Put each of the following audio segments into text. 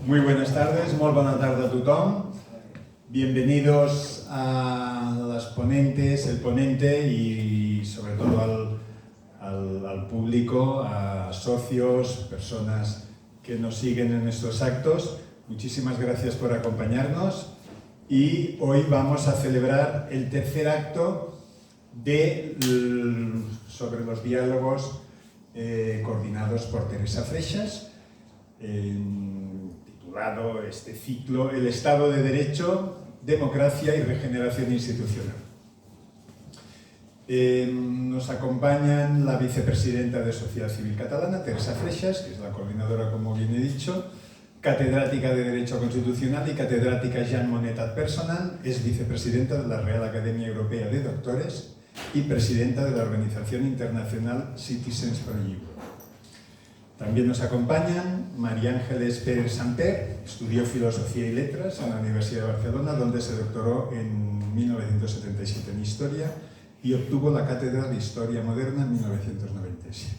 Muy buenas tardes, molt bona tarda a tothom. Bienvenidos a las ponentes, el ponente y sobre todo al público, a socios, personas que nos siguen en estos actos. Muchísimas gracias por acompañarnos y hoy vamos a celebrar el tercer acto sobre los diálogos coordinados por Teresa Freixas, titulado este ciclo El Estado de Derecho, Democracia y Regeneración Institucional. Nos acompañan la vicepresidenta de Sociedad Civil Catalana, Teresa Freixas, que es la coordinadora, como bien he dicho, catedrática de Derecho Constitucional y catedrática Jean Monnet ad personam, es vicepresidenta de la Real Academia Europea de Doctores y presidenta de la Organización Internacional Citizens for Europe. También nos acompañan María Ángeles Pérez Samper, estudió Filosofía y Letras en la Universidad de Barcelona, donde se doctoró en 1977 en Historia y obtuvo la cátedra de Historia Moderna en 1997.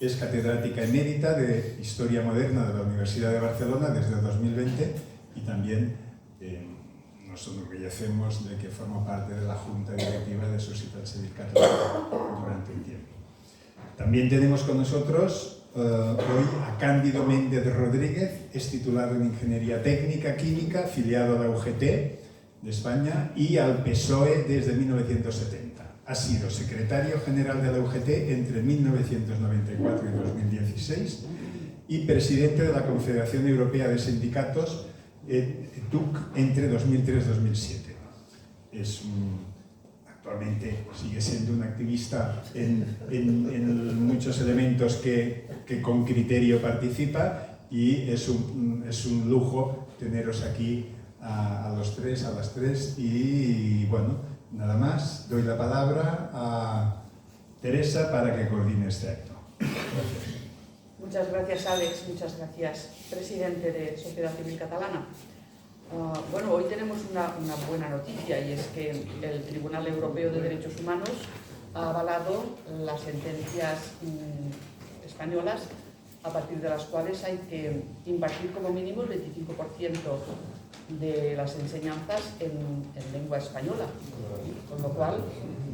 Es catedrática emérita de Historia Moderna de la Universidad de Barcelona desde 2020 y también nos enorgullecemos de que forma parte de la Junta Directiva de Sociedad Civil Catalana durante un tiempo. También tenemos con nosotros hoy a Cándido Méndez Rodríguez, es titular en Ingeniería Técnica Química, afiliado a la UGT de España y al PSOE desde 1970. Ha sido secretario general de la UGT entre 1994 y 2016 y presidente de la Confederación Europea de Sindicatos, ETUC, entre 2003 y 2007. Actualmente sigue siendo un activista en muchos elementos que con criterio participa y es un lujo teneros aquí a los tres, a las tres y bueno, nada más, doy la palabra a Teresa para que coordine este acto. Gracias. Muchas gracias, Alex, muchas gracias, presidente de Sociedad Civil Catalana. Bueno, hoy tenemos una buena noticia y es que el Tribunal Europeo de Derechos Humanos ha avalado las sentencias españolas a partir de las cuales hay que impartir como mínimo el 25% de las enseñanzas en lengua española, con lo cual,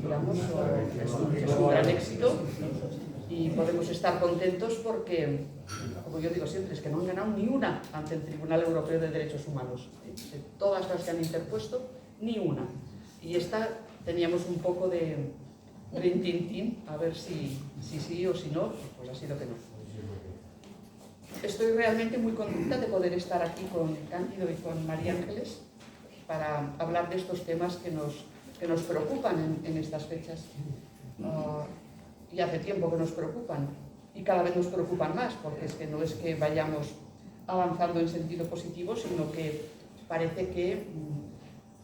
digamos, es un gran éxito y podemos estar contentos porque, como yo digo siempre, es que no han ganado ni una ante el Tribunal Europeo de Derechos Humanos. De todas las que han interpuesto, ni una. Y esta teníamos un poco de rintintín, a ver si sí o si no, pues ha sido que no. Estoy realmente muy contenta de poder estar aquí con Cándido y con María Ángeles para hablar de estos temas que nos preocupan en estas fechas. Y hace tiempo que nos preocupan y cada vez nos preocupan más, porque es que no es que vayamos avanzando en sentido positivo, sino que parece que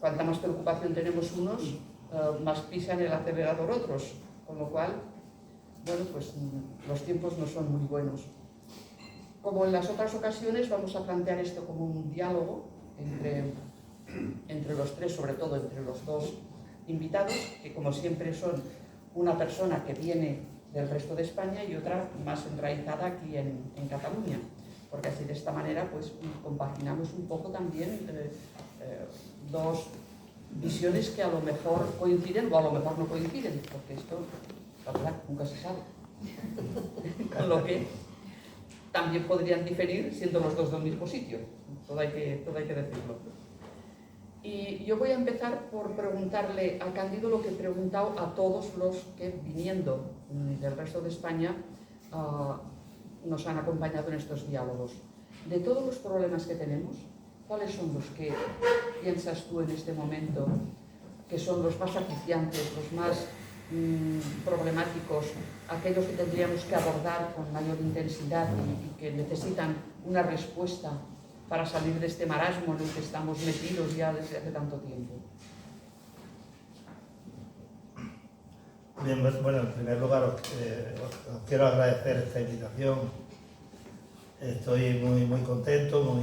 cuanta más preocupación tenemos unos, más pisan el acelerador otros, con lo cual, bueno, pues los tiempos no son muy buenos. Como en las otras ocasiones, vamos a plantear esto como un diálogo entre los tres, sobre todo entre los dos invitados, que como siempre son una persona que viene del resto de España y otra más enraizada aquí en Cataluña, porque así de esta manera pues compaginamos un poco también dos visiones que a lo mejor coinciden o a lo mejor no coinciden, porque esto, la verdad, nunca se sabe. Con lo que también podrían diferir siendo los dos del mismo sitio, todo hay que decirlo. Y yo voy a empezar por preguntarle a Cándido lo que he preguntado a todos los que, viniendo del resto de España, nos han acompañado en estos diálogos. De todos los problemas que tenemos, ¿cuáles son los que piensas tú en este momento que son los más acuciantes, los más problemáticos, aquellos que tendríamos que abordar con mayor intensidad y que necesitan una respuesta para salir de este marasmo en el que estamos metidos ya desde hace tanto tiempo? Bien, bueno, en primer lugar os quiero agradecer esta invitación. Estoy muy contento,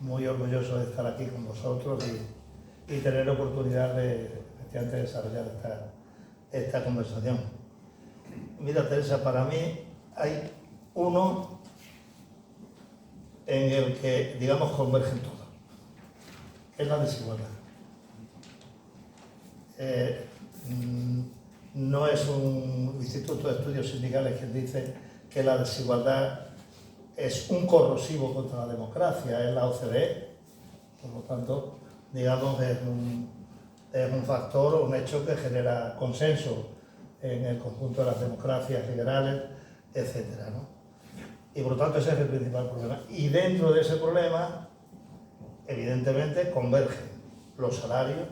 muy orgulloso de estar aquí con vosotros y tener la oportunidad de desarrollar esta conversación. Mira, Teresa, para mí hay uno en el que, digamos, convergen todo. Es la desigualdad. No es un instituto de estudios sindicales quien dice que la desigualdad es un corrosivo contra la democracia, es la OCDE. Por lo tanto, digamos, es un factor, un hecho que genera consenso en el conjunto de las democracias liberales, etcétera, ¿no? Y por lo tanto ese es el principal problema. Y dentro de ese problema, evidentemente, convergen los salarios,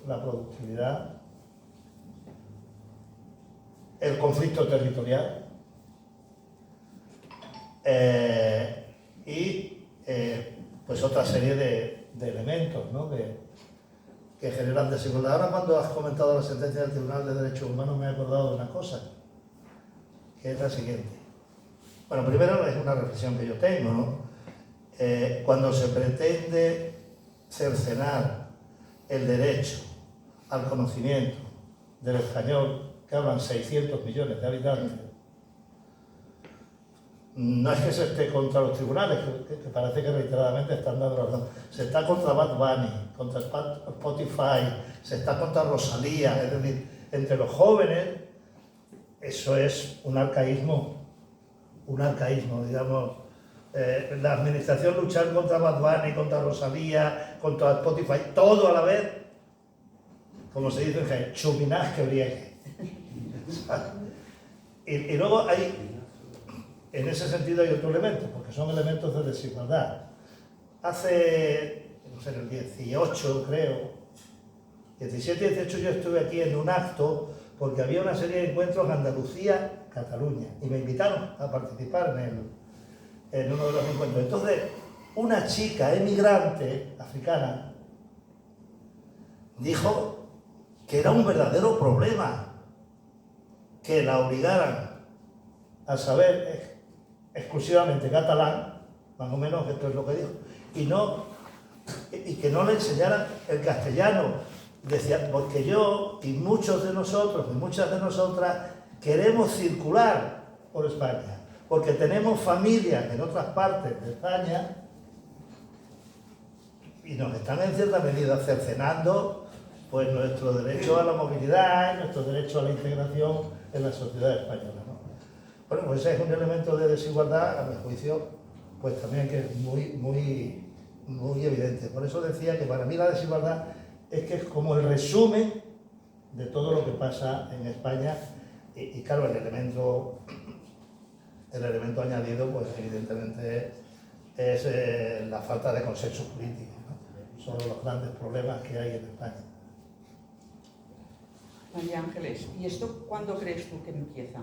la productividad, el conflicto territorial y pues otra serie de elementos, ¿no? que generan desigualdad. Ahora, cuando has comentado la sentencia del Tribunal de Derechos Humanos, me he acordado de una cosa, que es la siguiente. Bueno, primero es una reflexión que yo tengo, ¿no? Cuando se pretende cercenar el derecho al conocimiento del español, que hablan 600 millones de habitantes, no es que se esté contra los tribunales, que parece que reiteradamente están dando razón. Se está contra Bad Bunny, contra Spotify, se está contra Rosalía. Es decir, entre los jóvenes, eso es un arcaísmo, digamos. La administración luchar contra Bad Bunny, contra Rosalía, contra Spotify, todo a la vez, como se dice en Jaén, chuminás que briegue. Y luego hay, en ese sentido hay otro elemento, porque son elementos de desigualdad. Hace, no sé, el 18 creo, 17, 18 yo estuve aquí en un acto porque había una serie de encuentros Andalucía-Cataluña y me invitaron a participar en uno de los encuentros. Entonces, una chica emigrante africana dijo que era un verdadero problema que la obligaran a saber exclusivamente catalán, más o menos esto es lo que dijo, y que no le enseñaran el castellano. Decía, porque yo y muchos de nosotros y muchas de nosotras queremos circular por España, porque tenemos familias en otras partes de España y nos están en cierta medida cercenando pues nuestro derecho a la movilidad y nuestro derecho a la integración en la sociedad española, ¿no? Bueno, pues ese es un elemento de desigualdad, a mi juicio, pues también que es muy evidente. Por eso decía que para mí la desigualdad es que es como el resumen de todo lo que pasa en España y claro, el elemento añadido, pues evidentemente es la falta de consenso político, ¿no? Son los grandes problemas que hay en España. María Ángeles, ¿y esto cuándo crees tú que empieza?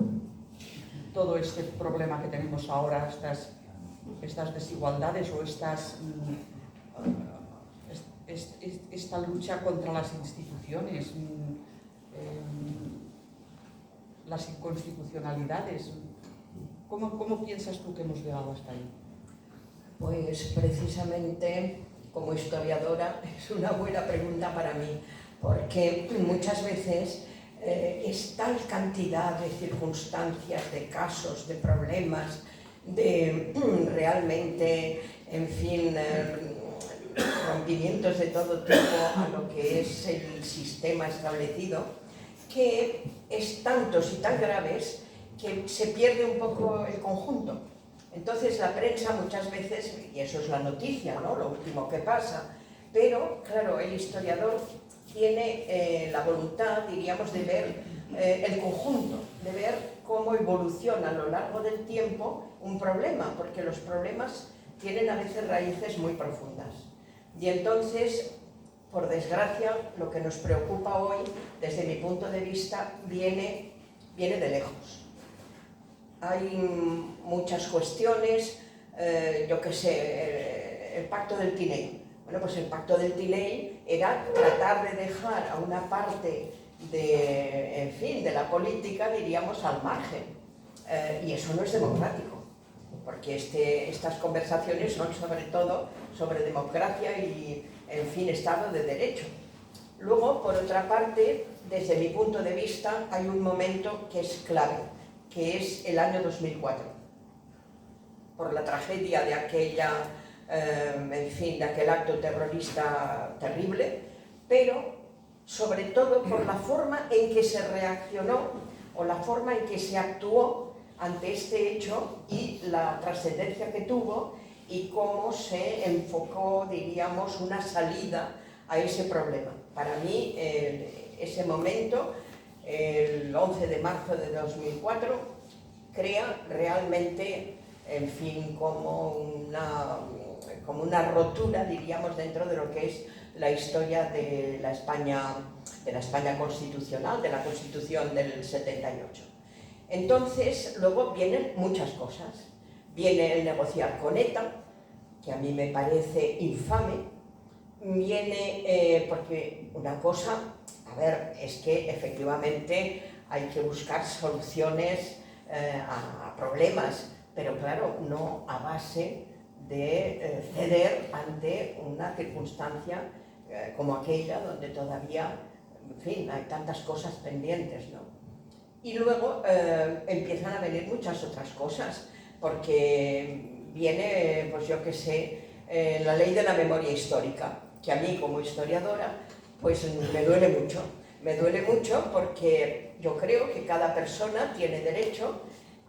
Todo este problema que tenemos ahora, estas desigualdades o esta lucha contra las instituciones, las inconstitucionalidades. ¿Cómo piensas tú que hemos llegado hasta ahí? Pues precisamente, como historiadora, es una buena pregunta para mí, porque muchas veces es tal cantidad de circunstancias, de casos, de problemas, de realmente, en fin, rompimientos de todo tipo a lo que es el sistema establecido, que es tantos y tan graves que se pierde un poco el conjunto. Entonces la prensa muchas veces, y eso es la noticia, ¿no?, lo último que pasa, pero claro, el historiador tiene la voluntad, diríamos, de ver el conjunto, de ver cómo evoluciona a lo largo del tiempo un problema, porque los problemas tienen a veces raíces muy profundas. Y entonces, por desgracia, lo que nos preocupa hoy, desde mi punto de vista, viene de lejos. Hay muchas cuestiones, yo qué sé, el pacto del Tinell. Bueno, pues el pacto del Tinell era tratar de dejar a una parte de la política, diríamos, al margen. Y eso no es democrático, porque estas conversaciones son sobre todo sobre democracia y, en fin, Estado de Derecho. Luego, por otra parte, desde mi punto de vista, hay un momento que es clave, que es el año 2004. por la tragedia de aquella, en fin, de aquel acto terrorista terrible, pero sobre todo por la forma en que se reaccionó o la forma en que se actuó ante este hecho y la trascendencia que tuvo y cómo se enfocó, diríamos, una salida a ese problema. Para mí, ese momento, el 11 de marzo de 2004, crea realmente, en fin, como una rotura, diríamos, dentro de lo que es la historia de la España constitucional, de la Constitución del 78. Entonces, luego vienen muchas cosas. Viene el negociar con ETA, que a mí me parece infame. Viene, porque una cosa, a ver, es que efectivamente hay que buscar soluciones a problemas, pero claro, no a base de ceder ante una circunstancia como aquella donde todavía, en fin, hay tantas cosas pendientes, ¿no? Y luego empiezan a venir muchas otras cosas, porque viene, pues yo qué sé, la ley de la memoria histórica, que a mí como historiadora, pues me duele mucho. Me duele mucho porque yo creo que cada persona tiene derecho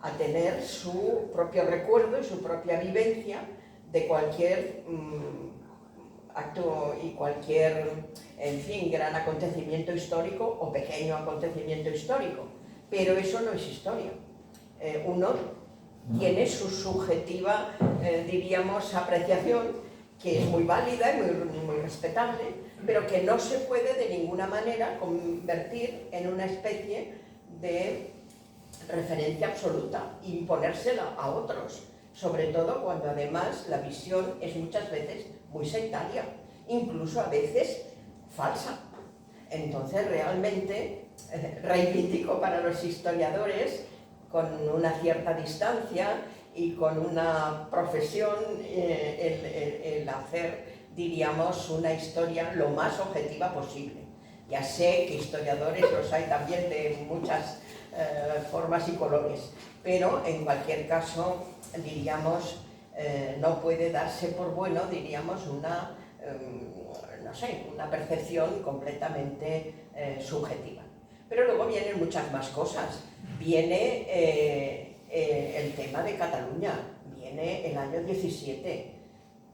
a tener su propio recuerdo y su propia vivencia de cualquier acto y cualquier, en fin, gran acontecimiento histórico o pequeño acontecimiento histórico. Pero eso no es historia. Uno tiene su subjetiva, diríamos, apreciación, que es muy válida y muy respetable, pero que no se puede de ninguna manera convertir en una especie de referencia absoluta, imponérsela a otros, sobre todo cuando además la visión es muchas veces muy sectaria, incluso a veces falsa. Entonces realmente reivindico para los historiadores, con una cierta distancia y con una profesión, el hacer, diríamos, una historia lo más objetiva posible. Ya sé que historiadores los hay también de muchas formas y colores, pero en cualquier caso, diríamos, no puede darse por bueno, diríamos, una, no sé, una percepción completamente subjetiva. Pero luego vienen muchas más cosas. Viene el tema de Cataluña, viene el año 17,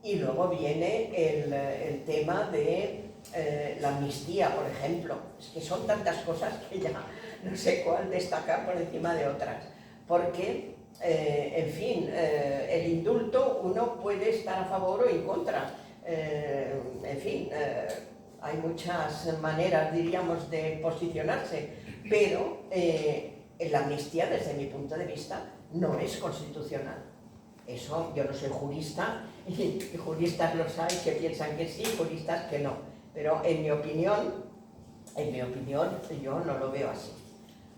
y luego viene el tema de la amnistía, por ejemplo. Es que son tantas cosas que ya no sé cuál destacar por encima de otras, porque, en fin, el indulto uno puede estar a favor o en contra, en fin, hay muchas maneras, diríamos, de posicionarse, pero la amnistía, desde mi punto de vista, no es constitucional. Eso, yo no soy jurista, y juristas los hay que piensan que sí, juristas que no, pero en mi opinión, yo no lo veo así.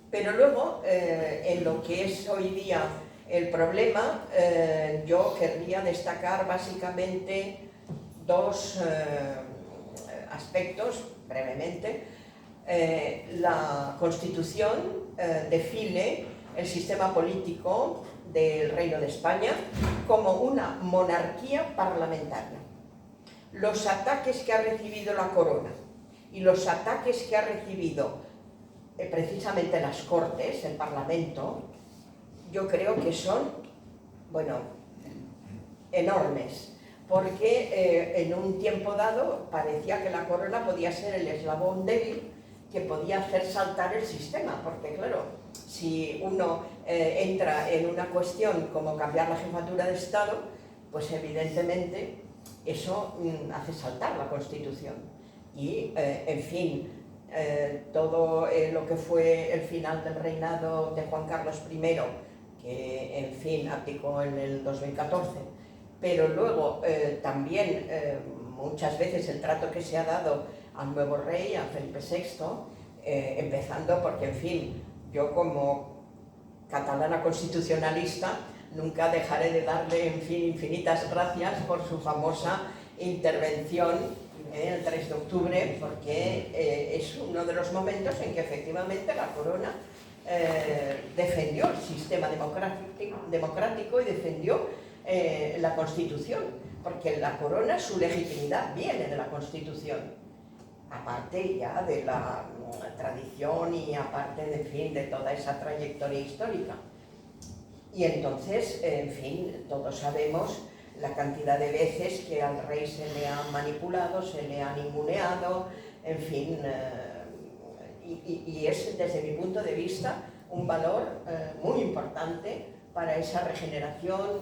Pero luego, en lo que es hoy día el problema, yo querría destacar básicamente dos aspectos, brevemente. La Constitución define el sistema político del Reino de España como una monarquía parlamentaria. Los ataques que ha recibido la corona y los ataques que ha recibido precisamente las Cortes, el Parlamento, yo creo que son, bueno, enormes, porque en un tiempo dado parecía que la corona podía ser el eslabón débil que podía hacer saltar el sistema, porque claro, si uno entra en una cuestión como cambiar la jefatura de Estado, pues evidentemente eso hace saltar la Constitución. Y, en fin, todo lo que fue el final del reinado de Juan Carlos I, que, en fin, abdicó en el 2014, pero luego también muchas veces el trato que se ha dado al nuevo rey, a Felipe VI, empezando porque, en fin, yo como catalana constitucionalista nunca dejaré de darle, en fin, infinitas gracias por su famosa intervención el 3 de octubre, porque es uno de los momentos en que efectivamente la corona defendió el sistema democrático y defendió la Constitución, porque la corona, su legitimidad viene de la Constitución, aparte ya de la tradición y aparte, de, en fin, de toda esa trayectoria histórica. Y entonces, en fin, todos sabemos la cantidad de veces que al rey se le ha manipulado, se le ha ninguneado, en fin, y es, desde mi punto de vista, un valor muy importante para esa regeneración,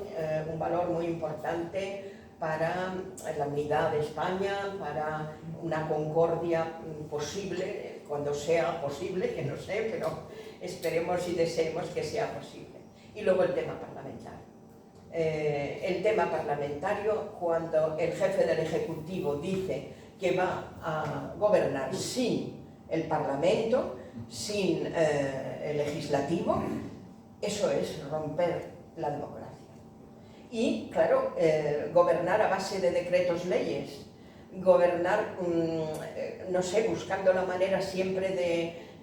un valor muy importante para la unidad de España, para una concordia posible, cuando sea posible, que no sé, pero esperemos y deseemos que sea posible. Y luego el tema parlamentario. El tema parlamentario, cuando el jefe del Ejecutivo dice que va a gobernar sin el Parlamento, sin el Legislativo, eso es romper la democracia. Y, claro, gobernar a base de decretos leyes, gobernar, no sé, buscando la manera siempre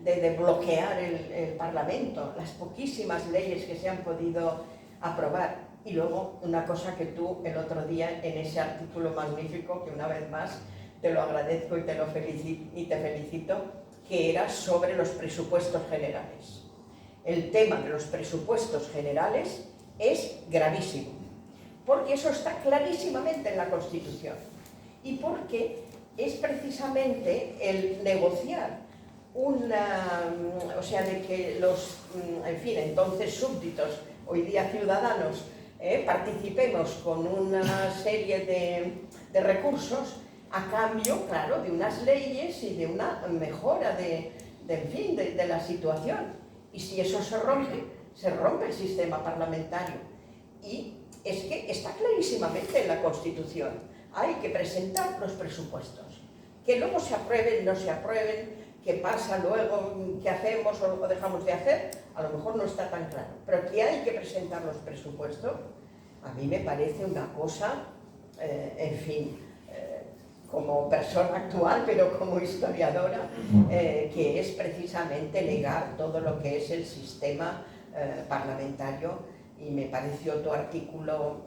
de bloquear el Parlamento, las poquísimas leyes que se han podido aprobar. Y luego, una cosa que tú el otro día, en ese artículo magnífico, que una vez más te lo agradezco y te felicito, que era sobre los presupuestos generales. El tema de los presupuestos generales es gravísimo, porque eso está clarísimamente en la Constitución y porque es precisamente el negociar o sea, de que los, en fin, entonces súbditos, hoy día ciudadanos, participemos con una serie de recursos a cambio, claro, de unas leyes y de una mejora en fin, de la situación. Y si eso se rompe el sistema parlamentario. Y es que está clarísimamente en la Constitución. Hay que presentar los presupuestos. Que luego se aprueben, no se aprueben, qué pasa luego, qué hacemos o dejamos de hacer, a lo mejor no está tan claro. Pero que hay que presentar los presupuestos, a mí me parece una cosa, en fin, como persona actual, pero como historiadora, que es precisamente negar todo lo que es el sistema parlamentario, y me pareció tu artículo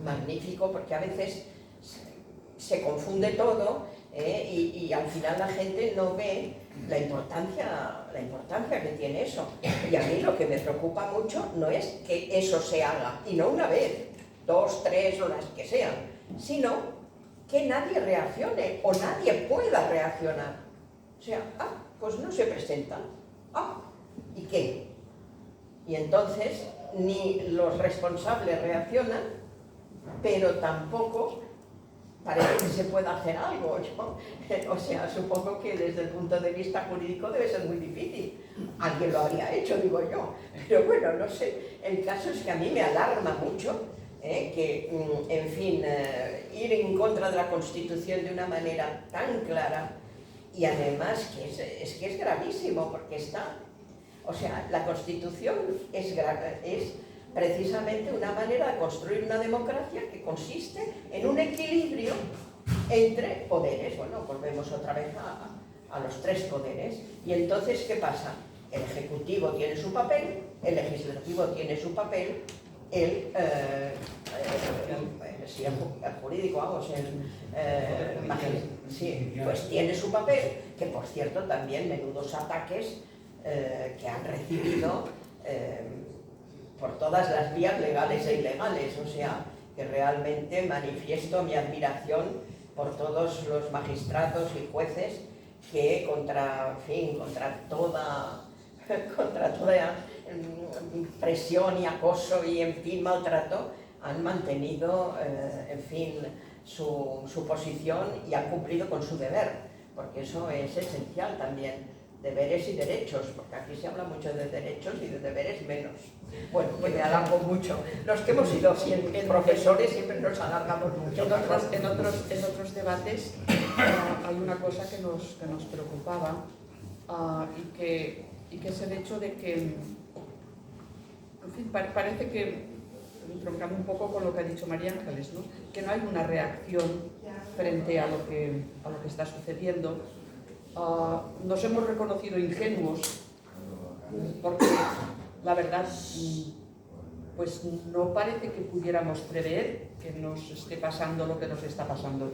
magnífico, porque a veces se confunde todo y al final la gente no ve la importancia que tiene eso. Y a mí lo que me preocupa mucho no es que eso se haga, y no una vez, 2, 3 o las que sean, sino que nadie reaccione o nadie pueda reaccionar. O sea, pues no se presenta. ¿Y qué? Y entonces ni los responsables reaccionan, pero tampoco parece que se pueda hacer algo. O sea, supongo que desde el punto de vista jurídico debe ser muy difícil. Alguien lo habría hecho, digo yo. Pero bueno, no sé. El caso es que a mí me alarma mucho que, en fin, ir en contra de la Constitución de una manera tan clara, y además que es que es gravísimo, porque está, o sea, la Constitución es precisamente una manera de construir una democracia que consiste en un equilibrio entre poderes. Bueno, volvemos otra vez a los 3 poderes, y entonces, ¿qué pasa? El Ejecutivo tiene su papel, el Legislativo tiene su papel, el jurídico, vamos, sí, pues tiene su papel, que por cierto también menudos ataques que han recibido por todas las vías legales e ilegales. O sea, que realmente manifiesto mi admiración por todos los magistrados y jueces que contra toda presión y acoso y, en fin, maltrato, han mantenido, en fin, su posición y han cumplido con su deber, porque eso es esencial también, deberes y derechos, porque aquí se habla mucho de derechos y de deberes menos. Bueno, pues me alargo mucho. Los que hemos sido profesores siempre nos alargamos mucho. En otros debates hay una cosa que nos preocupaba, y que es el hecho de que, en fin, parece que, troncando un poco con lo que ha dicho María Ángeles, ¿no?, que no hay una reacción frente a lo que está sucediendo. Nos hemos reconocido ingenuos, porque la verdad pues no parece que pudiéramos prever que nos esté pasando lo que nos está pasando.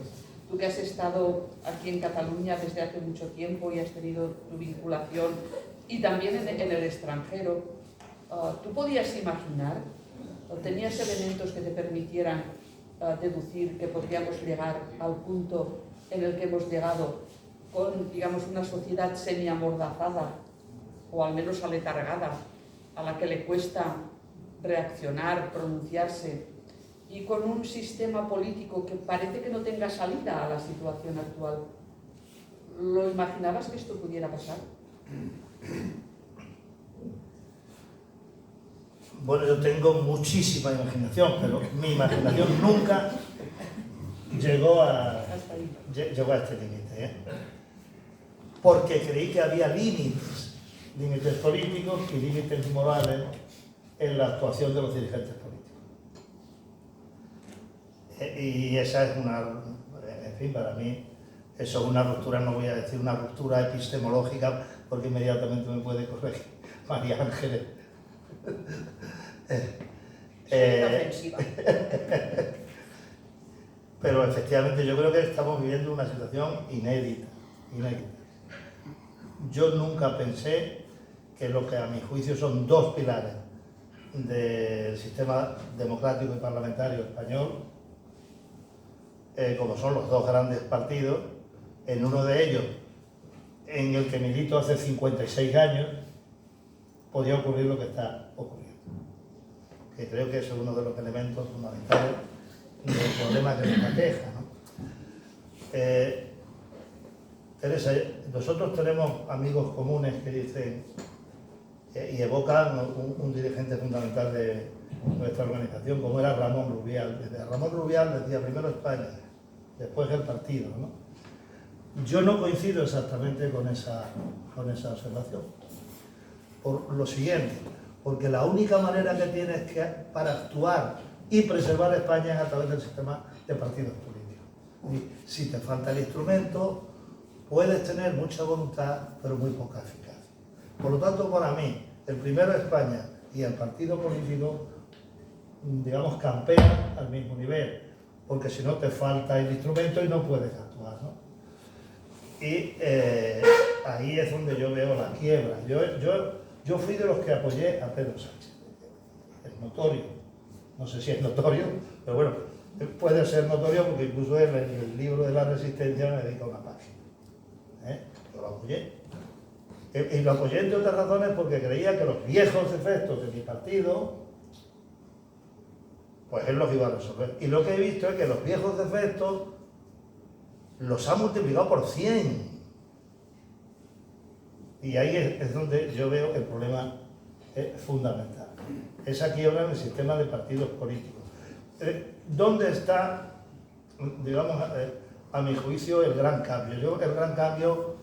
Tú que has estado aquí en Cataluña desde hace mucho tiempo y has tenido tu vinculación y también en el extranjero, ¿tú podías imaginar o tenías elementos que te permitieran deducir que podríamos llegar al punto en el que hemos llegado con, digamos, una sociedad semi-amordazada o al menos aletargada, a la que le cuesta reaccionar, pronunciarse, y con un sistema político que parece que no tenga salida a la situación actual? ¿Lo imaginabas que esto pudiera pasar? Bueno, yo tengo muchísima imaginación, pero mi imaginación nunca llegó a este límite, ¿eh? Porque creí que había límites políticos y límites morales en la actuación de los dirigentes políticos. Y esa es una, en fin, para mí, eso es una ruptura, no voy a decir una ruptura epistemológica, porque inmediatamente me puede corregir María Ángeles. Pero efectivamente yo creo que estamos viviendo una situación inédita. Yo nunca pensé que lo que a mi juicio son dos pilares del sistema democrático y parlamentario español, como son los dos grandes partidos, en uno de ellos, en el que milito hace 56 años, podía ocurrir lo que está ocurriendo. Que creo que eso es uno de los elementos fundamentales del problema que nos aqueja, ¿no? Teresa, nosotros tenemos amigos comunes que dicen y evocan un dirigente fundamental de nuestra organización, como era Ramón Rubial. Ramón Rubial decía primero España, después el partido, ¿no? Yo no coincido exactamente con esa observación, por lo siguiente, porque la única manera que tienes para actuar y preservar España es a través del sistema de partidos políticos. Y si te falta el instrumento, puedes tener mucha voluntad, pero muy poca eficacia. Por lo tanto, para mí, el primero España y el partido político, digamos, campean al mismo nivel, porque si no te falta el instrumento y no puedes actuar, ¿no? Y ahí es donde yo veo la quiebra. Yo fui de los que apoyé a Pedro Sánchez. Es notorio. No sé si es notorio, pero bueno, puede ser notorio porque incluso en el libro de la Resistencia me dedica una página. Yo lo apoyé. Y lo apoyé entre otras razones porque creía que los viejos defectos de mi partido, pues él los iba a resolver. Y lo que he visto es que los viejos defectos los ha multiplicado por 100. Y ahí es donde yo veo el problema fundamental. Esa quiebra en el sistema de partidos políticos. ¿Dónde está, digamos, a mi juicio, el gran cambio? Yo el gran cambio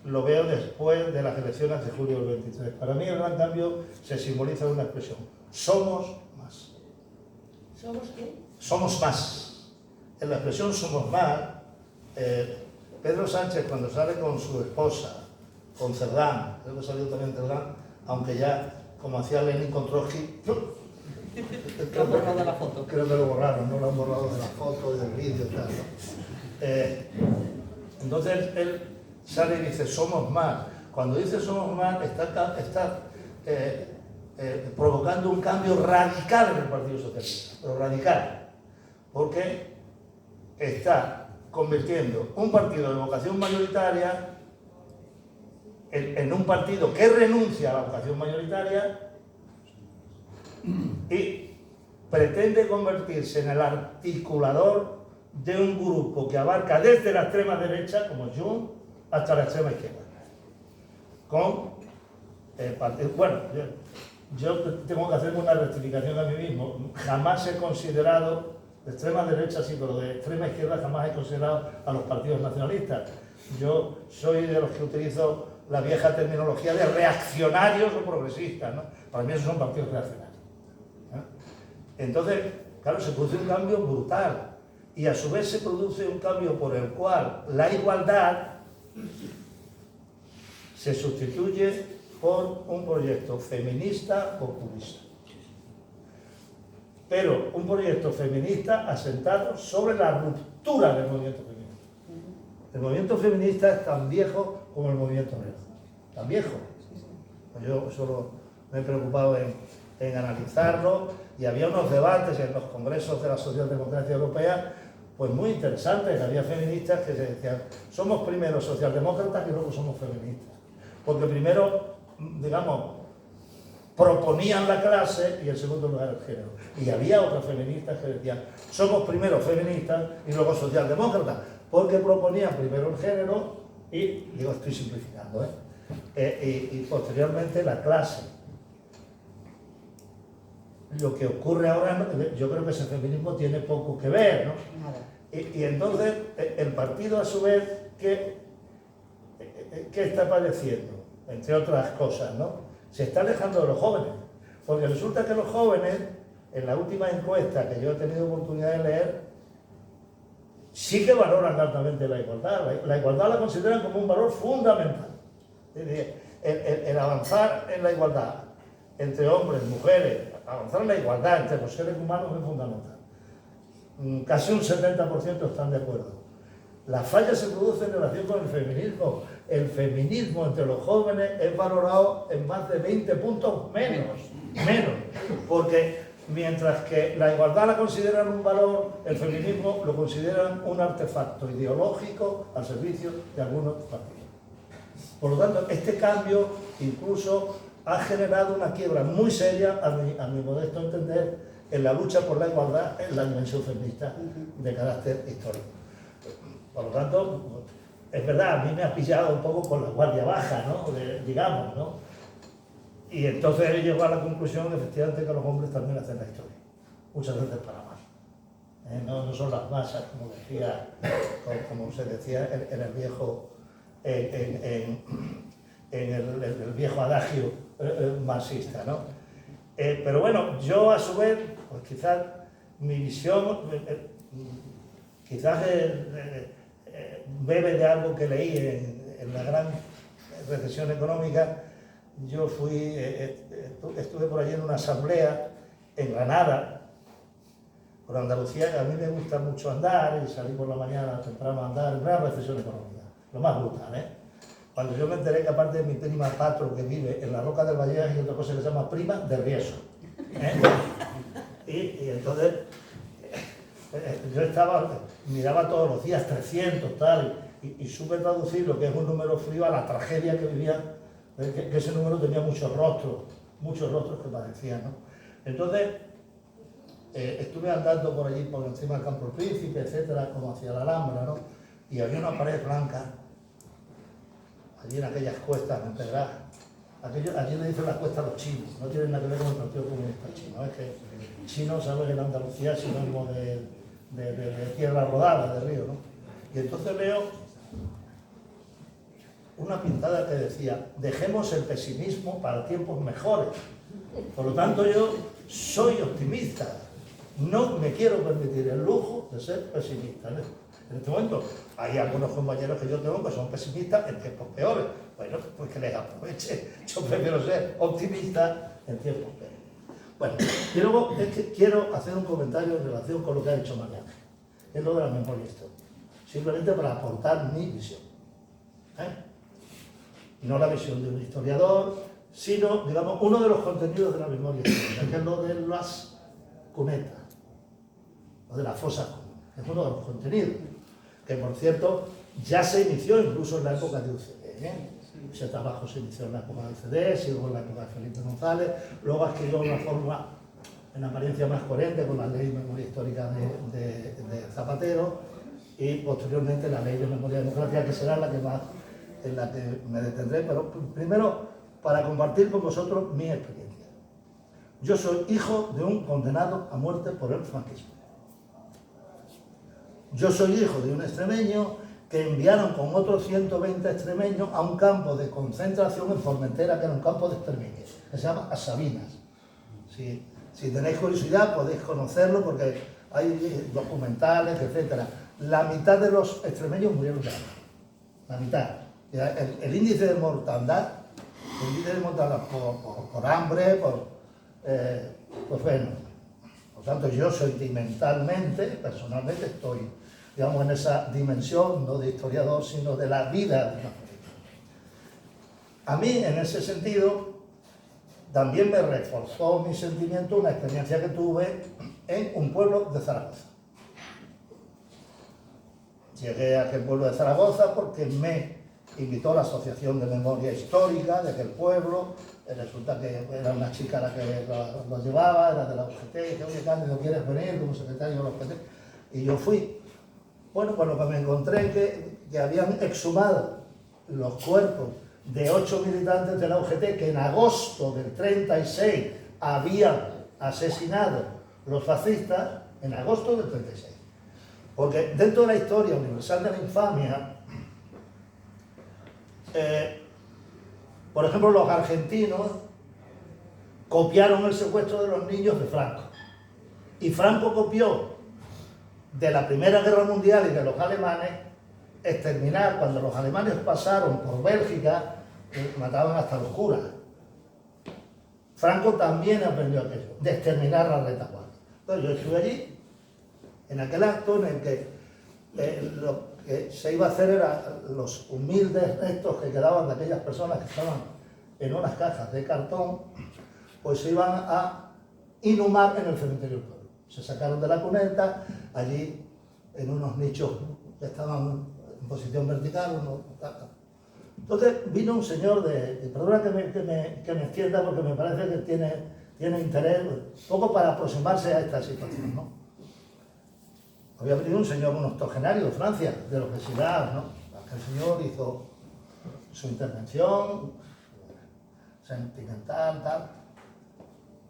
lo veo después de las elecciones de julio del 23. Para mí el gran cambio se simboliza en una expresión: somos más. ¿Somos qué? Somos más. En la expresión somos más, Pedro Sánchez, cuando sale con su esposa, con Cerdán, creo que salió también Cerdán, aunque ya, como hacía Lenin con Trotsky, Lo han borrado de la foto. Creo que lo borraron, no lo han borrado de la foto y del vídeo y tal, ¿no? Entonces él sale y dice somos más. Cuando dice somos más está provocando un cambio radical en el Partido Socialista, pero radical, porque está convirtiendo un partido de vocación mayoritaria en un partido que renuncia a la vocación mayoritaria y pretende convertirse en el articulador de un grupo que abarca desde la extrema derecha, como Junts, hasta la extrema izquierda. Bueno, yo tengo que hacerme una rectificación a mí mismo. Jamás he considerado, de extrema derecha sí, pero de extrema izquierda jamás he considerado a los partidos nacionalistas. Yo soy de los que utilizo la vieja terminología de reaccionarios o progresistas, ¿no? Para mí esos son partidos reaccionarios, ¿no? Entonces, claro, se produce un cambio brutal y a su vez se produce un cambio por el cual la igualdad se sustituye por un proyecto feminista populista. pero un proyecto feminista asentado sobre la ruptura del movimiento feminista. El movimiento feminista es tan viejo como el movimiento obrero, tan viejo. Yo solo me he preocupado en analizarlo, y había unos debates en los congresos de la Socialdemocracia Europea pues muy interesantes. Había feministas que se decían, somos primero socialdemócratas y luego somos feministas, porque primero, digamos, proponían la clase y en segundo lugar el género. Y había otros feministas que decían, somos primero feministas y luego socialdemócratas, porque proponían primero el género y, digo, estoy simplificando, y posteriormente la clase. Lo que ocurre ahora, yo creo que ese feminismo tiene poco que ver, ¿no? Nada. Y entonces el partido, a su vez, ¿qué está padeciendo? Entre otras cosas, ¿no? Se está alejando de los jóvenes, porque resulta que los jóvenes, en la última encuesta que yo he tenido oportunidad de leer, sí que valoran altamente la igualdad. La igualdad la consideran como un valor fundamental. Es decir, el avanzar en la igualdad entre hombres, mujeres, avanzar en la igualdad entre los seres humanos es fundamental. Casi un 70% están de acuerdo. La falla se produce en relación con el feminismo. El feminismo entre los jóvenes es valorado en más de 20 puntos menos, porque mientras que la igualdad la consideran un valor, el feminismo lo consideran un artefacto ideológico al servicio de algunos partidos. Por lo tanto, este cambio incluso ha generado una quiebra muy seria, a mi modesto entender, en la lucha por la igualdad en la dimensión feminista de carácter histórico. Por lo tanto, es verdad, a mí me ha pillado un poco con la guardia baja, ¿no? Digamos, ¿no? Y entonces he llegado a la conclusión, efectivamente, que los hombres también hacen la historia, muchas veces para mal. No son las masas, como decía, como se decía en el viejo, en el viejo adagio marxista, ¿no? Pero bueno, yo a su vez, pues quizás mi visión, quizás bebe de algo que leí en la gran recesión económica. Yo estuve por allí en una asamblea en Granada, por Andalucía, que a mí me gusta mucho andar, y salí por la mañana temprano a andar, en una recesión económica, lo más brutal, Cuando yo me enteré que aparte de mi prima Patro, que vive en la Roca del Valle, hay otra cosa que se llama prima de riesgo. Y entonces yo miraba todos los días 300, tal, y supe traducir lo que es un número frío a la tragedia que vivía, que ese número tenía muchos rostros que padecían, ¿no? Entonces, estuve andando por allí, por encima del Campo del Príncipe, etcétera, como hacia la Alhambra, ¿no? Y había una pared blanca, allí en aquellas cuestas empedradas. Allí le dicen las cuestas a los chinos, no tienen nada que ver con el Partido Comunista Chino. Es que chino sabe que en Andalucía es sinónimo de tierra rodada, de río, ¿no? Y entonces veo una pintada que decía, dejemos el pesimismo para tiempos mejores. Por lo tanto, yo soy optimista, no me quiero permitir el lujo de ser pesimista. En este momento hay algunos compañeros que yo tengo que son pesimistas en tiempos peores. Bueno, pues que les aproveche. Yo prefiero ser optimista en tiempos peores. Bueno, y luego es que quiero hacer un comentario en relación con lo que ha dicho María Ángel. Es lo de la memoria histórica. Simplemente para aportar mi visión. No la visión de un historiador, sino, digamos, uno de los contenidos de la memoria histórica, que es lo de las cunetas, lo de las fosas comunes. Es uno de los contenidos, que por cierto ya se inició incluso en la época de UCD. Ese trabajo se inició en la época de UCD, luego en la época de Felipe González, luego adquirió una forma en apariencia más coherente con la ley de memoria histórica de Zapatero y posteriormente la ley de memoria democrática, que será la que más, en la que me detendré, pero primero para compartir con vosotros mi experiencia. Yo soy hijo de un condenado a muerte por el franquismo. Yo soy hijo de un extremeño que enviaron con otros 120 extremeños a un campo de concentración en Formentera, que era un campo de exterminio, que se llama Sabinas. Si tenéis curiosidad podéis conocerlo porque hay documentales, etc. La mitad de los extremeños murieron de hambre. La mitad. El índice de mortandad, por hambre, pues bueno, tanto, yo sentimentalmente, personalmente, estoy, digamos, en esa dimensión, no de historiador, sino de la vida de una película. A mí, en ese sentido, también me reforzó mi sentimiento una experiencia que tuve en un pueblo de Zaragoza. Llegué a aquel pueblo de Zaragoza porque me invitó la Asociación de Memoria Histórica de aquel pueblo. Resulta que era una chica la que lo llevaba, era de la UGT, y dije, oye, Cándido, ¿quieres venir como secretario de la UGT? Y yo fui. Bueno, pues lo que me encontré que habían exhumado los cuerpos de 8 militantes de la UGT que en agosto del 36 habían asesinado los fascistas, en agosto del 36. Porque dentro de la historia universal de la infamia, por ejemplo, los argentinos copiaron el secuestro de los niños de Franco. Y Franco copió de la Primera Guerra Mundial y de los alemanes exterminar, cuando los alemanes pasaron por Bélgica, mataban hasta los curas. Franco también aprendió aquello, de exterminar la retaguardia. Entonces yo estuve allí, en aquel acto en el que lo que se iba a hacer era los humildes restos que quedaban de aquellas personas que estaban en unas cajas de cartón, pues se iban a inhumar en el cementerio del pueblo. Se sacaron de la cuneta, allí en unos nichos que estaban en posición vertical, Entonces vino un señor perdona que me extienda porque me parece que tiene interés, un poco para aproximarse a esta situación, ¿no? Había venido un señor, un octogenario de Francia, de la obesidad, ¿no? Aquel señor hizo su intervención, sentimental, tal.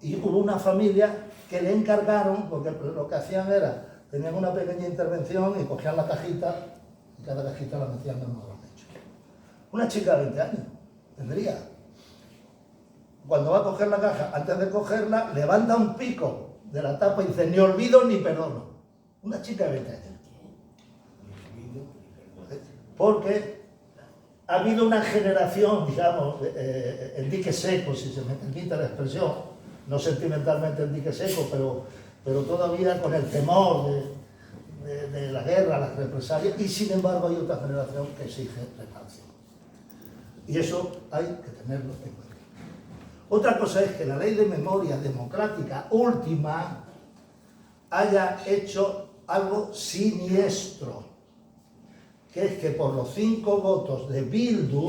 Y hubo una familia que le encargaron, porque lo que hacían era, tenían una pequeña intervención y cogían la cajita, y cada cajita la metían en uno de los hechos. Una chica de 20 años, tendría. Cuando va a coger la caja, antes de cogerla, levanta un pico de la tapa y dice, ni olvido ni perdono. Una chica de 20 años. Porque ha habido una generación, digamos, el dique seco, si se me permite la expresión, no sentimentalmente el dique seco, pero todavía con el temor de la guerra, las represalias, y sin embargo hay otra generación que exige reparación. Y eso hay que tenerlo en cuenta. Otra cosa es que la ley de memoria democrática última haya hecho algo siniestro, que es que por los 5 votos de Bildu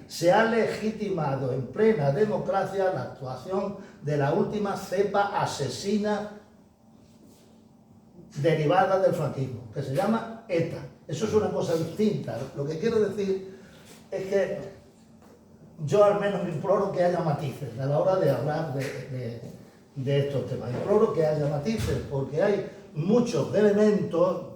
se ha legitimado en plena democracia la actuación de la última cepa asesina derivada del franquismo, que se llama ETA. Eso es una cosa distinta. Lo que quiero decir es que yo al menos imploro que haya matices a la hora de hablar de estos temas. Imploro que haya matices porque hay muchos elementos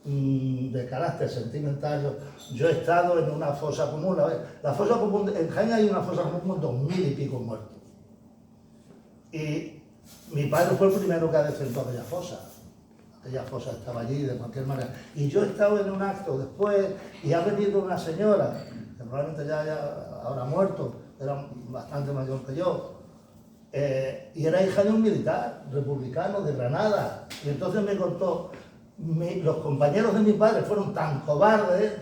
de carácter sentimental. Yo he estado en una fosa común, la fosa común, en Jaén hay una fosa común con 2000 y pico muertos. Y mi padre fue el primero que adecentó aquella fosa. Aquella fosa estaba allí de cualquier manera. Y yo he estado en un acto después y ha venido una señora, que probablemente ya habrá muerto, era bastante mayor que yo, y era hija de un militar republicano de Granada. Y entonces me contó, los compañeros de mi padre fueron tan cobardes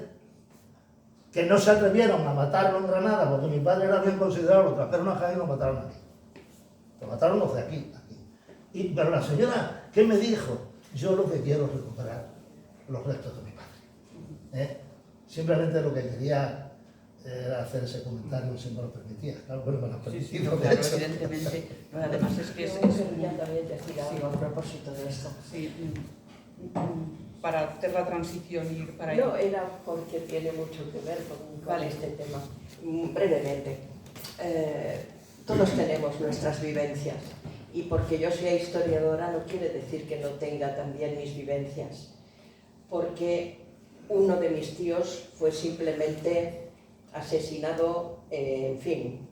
que no se atrevieron a matarlo en Granada, porque mi padre era bien considerado, lo trajeron a Jaén y lo mataron aquí. Lo mataron los de aquí. Pero la señora, ¿qué me dijo? Yo lo que quiero es recuperar los restos de mi padre. Simplemente lo que quería era hacer ese comentario, si me lo permitía. Claro, bueno, me lo permitido, sí, claro, evidentemente. No, además es que es quería también decir algo a propósito de esto. Sí, para hacer la transición y para ir. No, era porque tiene mucho que ver con este tema. Brevemente, todos tenemos nuestras vivencias y porque yo sea historiadora no quiere decir que no tenga también mis vivencias, porque uno de mis tíos fue simplemente asesinado, en fin,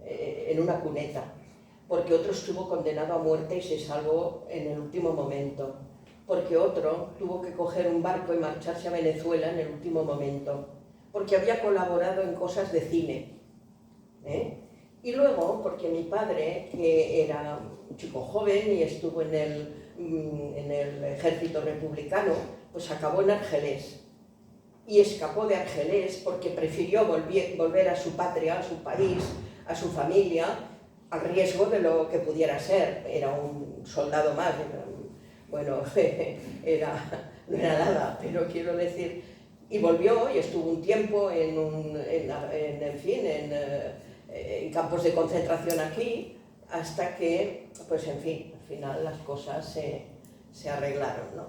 en una cuneta, porque otro estuvo condenado a muerte y se salvó en el último momento, porque otro tuvo que coger un barco y marcharse a Venezuela en el último momento, porque había colaborado en cosas de cine, Y luego, porque mi padre, que era un chico joven y estuvo en el ejército republicano, pues acabó en Argelés. Y escapó de Argelés porque prefirió volver a su patria, a su país, a su familia, al riesgo de lo que pudiera ser. Era un soldado más, bueno, no era nada, pero quiero decir... Y volvió y estuvo un tiempo en campos de concentración aquí, hasta que, pues en fin, al final las cosas se arreglaron, ¿no?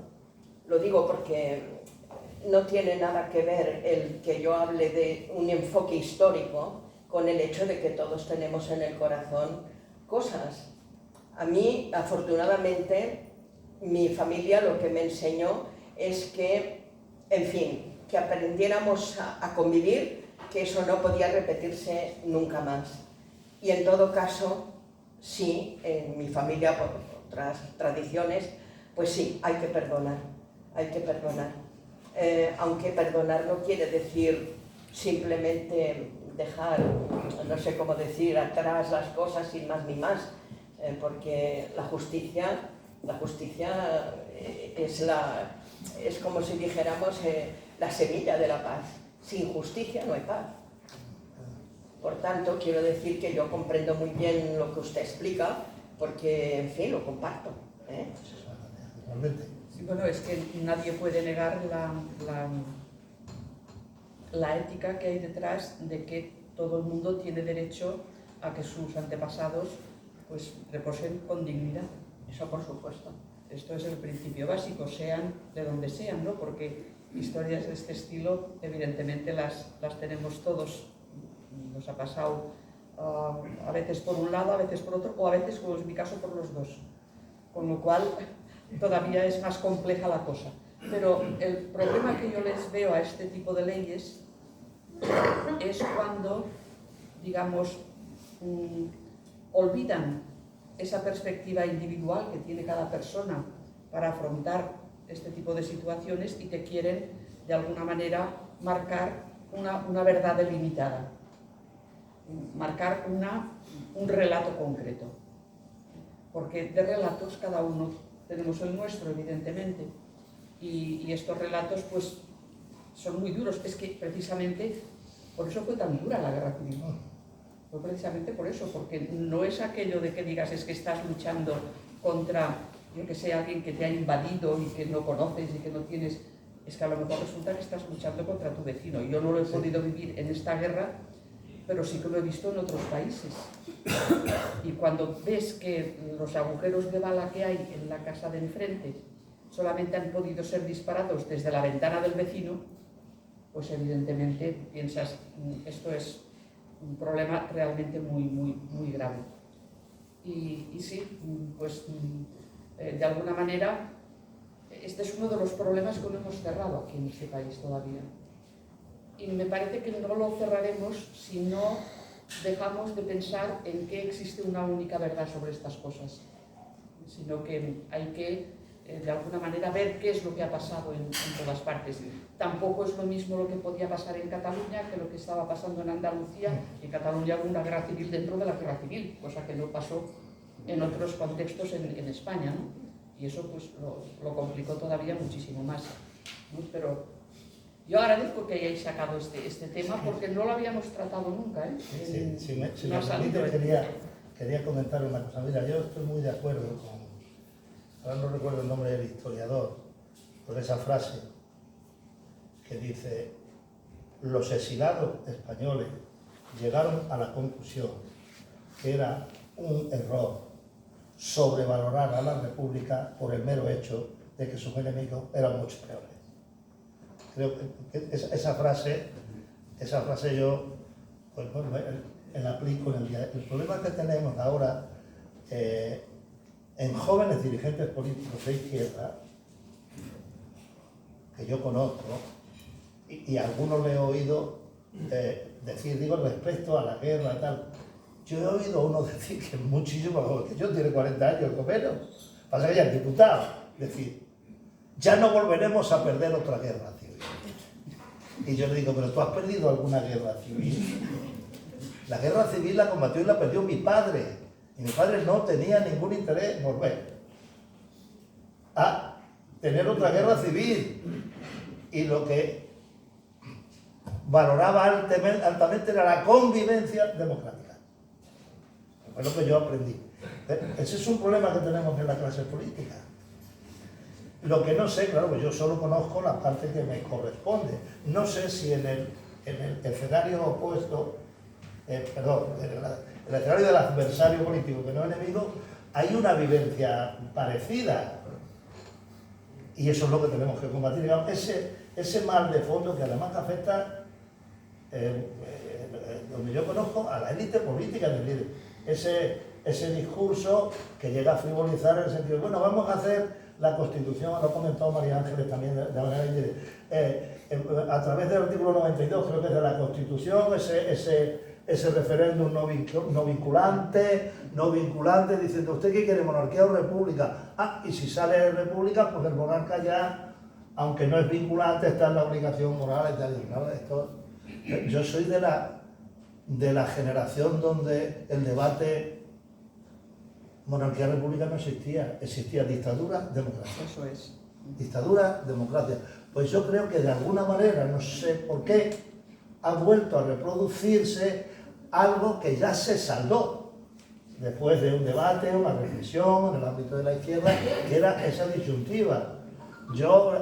Lo digo porque no tiene nada que ver el que yo hable de un enfoque histórico con el hecho de que todos tenemos en el corazón cosas. A mí, afortunadamente, mi familia lo que me enseñó es que, en fin, que aprendiéramos a convivir, que eso no podía repetirse nunca más. Y en todo caso, sí, en mi familia, por otras tradiciones, pues sí, hay que perdonar, hay que perdonar. Aunque perdonar no quiere decir simplemente dejar, no sé cómo decir, atrás las cosas sin más ni más, porque la justicia es como si dijéramos la semilla de la paz. Sin justicia no hay paz. Por tanto, quiero decir que yo comprendo muy bien lo que usted explica, porque, en fin, lo comparto. Sí, bueno, es que nadie puede negar la ética que hay detrás de que todo el mundo tiene derecho a que sus antepasados pues reposen con dignidad. Eso por supuesto. Esto es el principio básico, sean de donde sean, ¿no? Porque historias de este estilo, evidentemente, las tenemos todos. Nos ha pasado a veces por un lado, a veces por otro, o a veces, como es mi caso, por los dos. Con lo cual, todavía es más compleja la cosa. Pero el problema que yo les veo a este tipo de leyes es cuando, digamos, olvidan esa perspectiva individual que tiene cada persona para afrontar este tipo de situaciones y te quieren, de alguna manera, marcar una verdad delimitada, marcar un relato concreto. Porque de relatos cada uno tenemos el nuestro, evidentemente, y estos relatos pues son muy duros. Es que precisamente por eso fue tan dura la guerra civil. Fue precisamente por eso, porque no es aquello de que digas es que estás luchando contra, yo que sé, alguien que te ha invadido y que no conoces y que no tienes... Es que a lo mejor resulta que estás luchando contra tu vecino. Yo no lo he podido vivir en esta guerra, pero sí que lo he visto en otros países. Y cuando ves que los agujeros de bala que hay en la casa de enfrente solamente han podido ser disparados desde la ventana del vecino, pues evidentemente piensas, esto es un problema realmente muy grave. Y sí, pues de alguna manera, este es uno de los problemas que no hemos cerrado aquí en este país todavía. Y me parece que no lo cerraremos si no dejamos de pensar en que existe una única verdad sobre estas cosas, sino que hay que, de alguna manera, ver qué es lo que ha pasado en todas partes. Tampoco es lo mismo lo que podía pasar en Cataluña que lo que estaba pasando en Andalucía. En Cataluña hubo una guerra civil dentro de la guerra civil, cosa que no pasó en otros contextos en España, ¿no? Y eso pues lo complicó todavía muchísimo más, ¿no? Pero yo agradezco que hayáis sacado este tema porque no lo habíamos tratado nunca, ¿eh? Si me permite, quería comentar una cosa. Mira, yo estoy muy de acuerdo con, ahora no recuerdo el nombre del historiador, con esa frase que dice: los exilados españoles llegaron a la conclusión que era un error sobrevalorar a la República por el mero hecho de que sus enemigos eran mucho peores. Creo que esa frase yo pues, la aplico en el día. El problema que tenemos ahora en jóvenes dirigentes políticos de izquierda, que yo conozco, y a algunos le he oído decir, digo, respecto a la guerra y tal, yo he oído a uno decir que es muchísimo mejor que yo, tiene 40 años o menos, pasa que ya es diputado, decir, ya no volveremos a perder otra guerra civil. Y yo le digo, pero ¿tú has perdido alguna guerra civil? La guerra civil la combatió y la perdió mi padre. Y mi padre no tenía ningún interés en volver a tener otra guerra civil. Y lo que valoraba altamente era la convivencia democrática. Es lo que yo aprendí. Ese es un problema que tenemos en la clase política. Lo que no sé, claro, pues yo solo conozco la parte que me corresponde. No sé si en el escenario opuesto, en el escenario del adversario político que no es enemigo, hay una vivencia parecida. Y eso es lo que tenemos que combatir. Digamos, ese mal de fondo que además afecta, donde yo conozco, a la élite política del líder. Ese discurso que llega a frivolizar en el sentido de, bueno, vamos a hacer la Constitución, lo ha comentado María Ángeles también de manera a través del artículo 92, creo que es de la Constitución, ese referéndum no vinculante, diciendo, ¿usted qué quiere, monarquía o república? Ah, y si sale república, pues el monarca ya, aunque no es vinculante, está en la obligación moral y tal. Claro, yo soy de la generación donde el debate monarquía-república no existía, existía dictadura, democracia. Eso es. Dictadura, democracia. Pues yo creo que de alguna manera, no sé por qué, ha vuelto a reproducirse algo que ya se saldó después de un debate, una reflexión en el ámbito de la izquierda, que era esa disyuntiva. Yo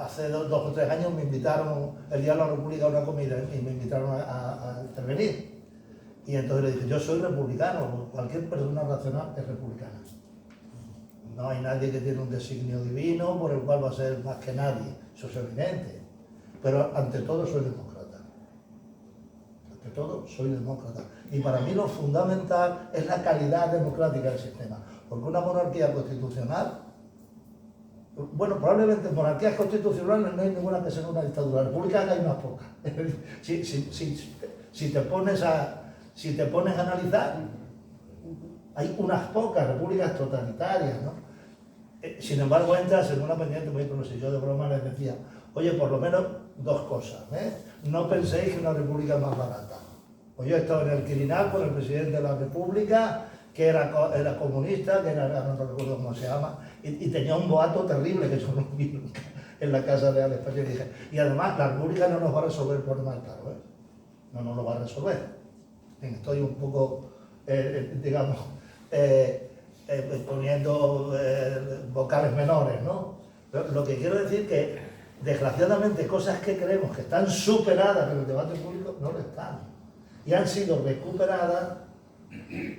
hace 2 o 3 años me invitaron el día de la República a una comida y me invitaron a intervenir. Y entonces le dije, yo soy republicano, cualquier persona racional es republicana. No hay nadie que tiene un designio divino por el cual va a ser más que nadie, eso es evidente. Pero ante todo soy demócrata. Ante todo soy demócrata. Y para mí lo fundamental es la calidad democrática del sistema. Porque una monarquía constitucional, bueno, probablemente monarquías constitucionales no hay ninguna que sea una dictadura. República hay unas pocas. Si te pones a analizar, hay unas pocas repúblicas totalitarias, ¿no? Sin embargo, entras en una pendiente muy conocida. Yo de broma les decía, oye, por lo menos 2 cosas, ¿eh? No penséis que una república es más barata. Pues yo he estado en el Quirinal con el presidente de la República, que era comunista, que era, no recuerdo cómo se llama, y tenía un boato terrible que yo no vi nunca en la casa real española. Y dije, y además la república no nos va a resolver el problema del paro, ¿eh? No nos lo va a resolver. Estoy un poco, digamos, poniendo vocales menores, ¿no? Lo que quiero decir que, desgraciadamente, cosas que creemos que están superadas en el debate público no lo están. Y han sido recuperadas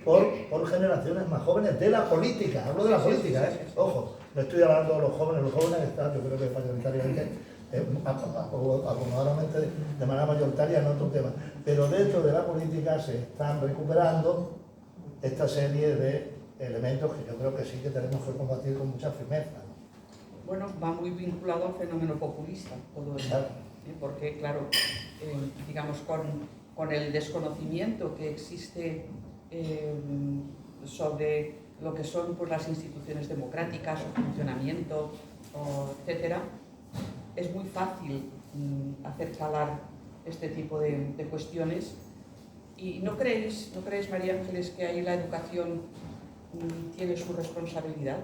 por generaciones más jóvenes de la política. Hablo de la política, ¿eh? Ojo, no estoy hablando de los jóvenes están, yo creo que mayoritariamente, acomodadamente, de manera mayoritaria en otro tema. Pero dentro de la política se están recuperando esta serie de elementos que yo creo que sí que tenemos que combatir con mucha firmeza, ¿no? Bueno, va muy vinculado al fenómeno populista, todo esto, Claro. porque claro, digamos, con el desconocimiento que existe sobre lo que son pues, las instituciones democráticas, su funcionamiento, etcétera, es muy fácil hacer calar este tipo de cuestiones. ¿Y no creéis, María Ángeles, que ahí la educación tiene su responsabilidad?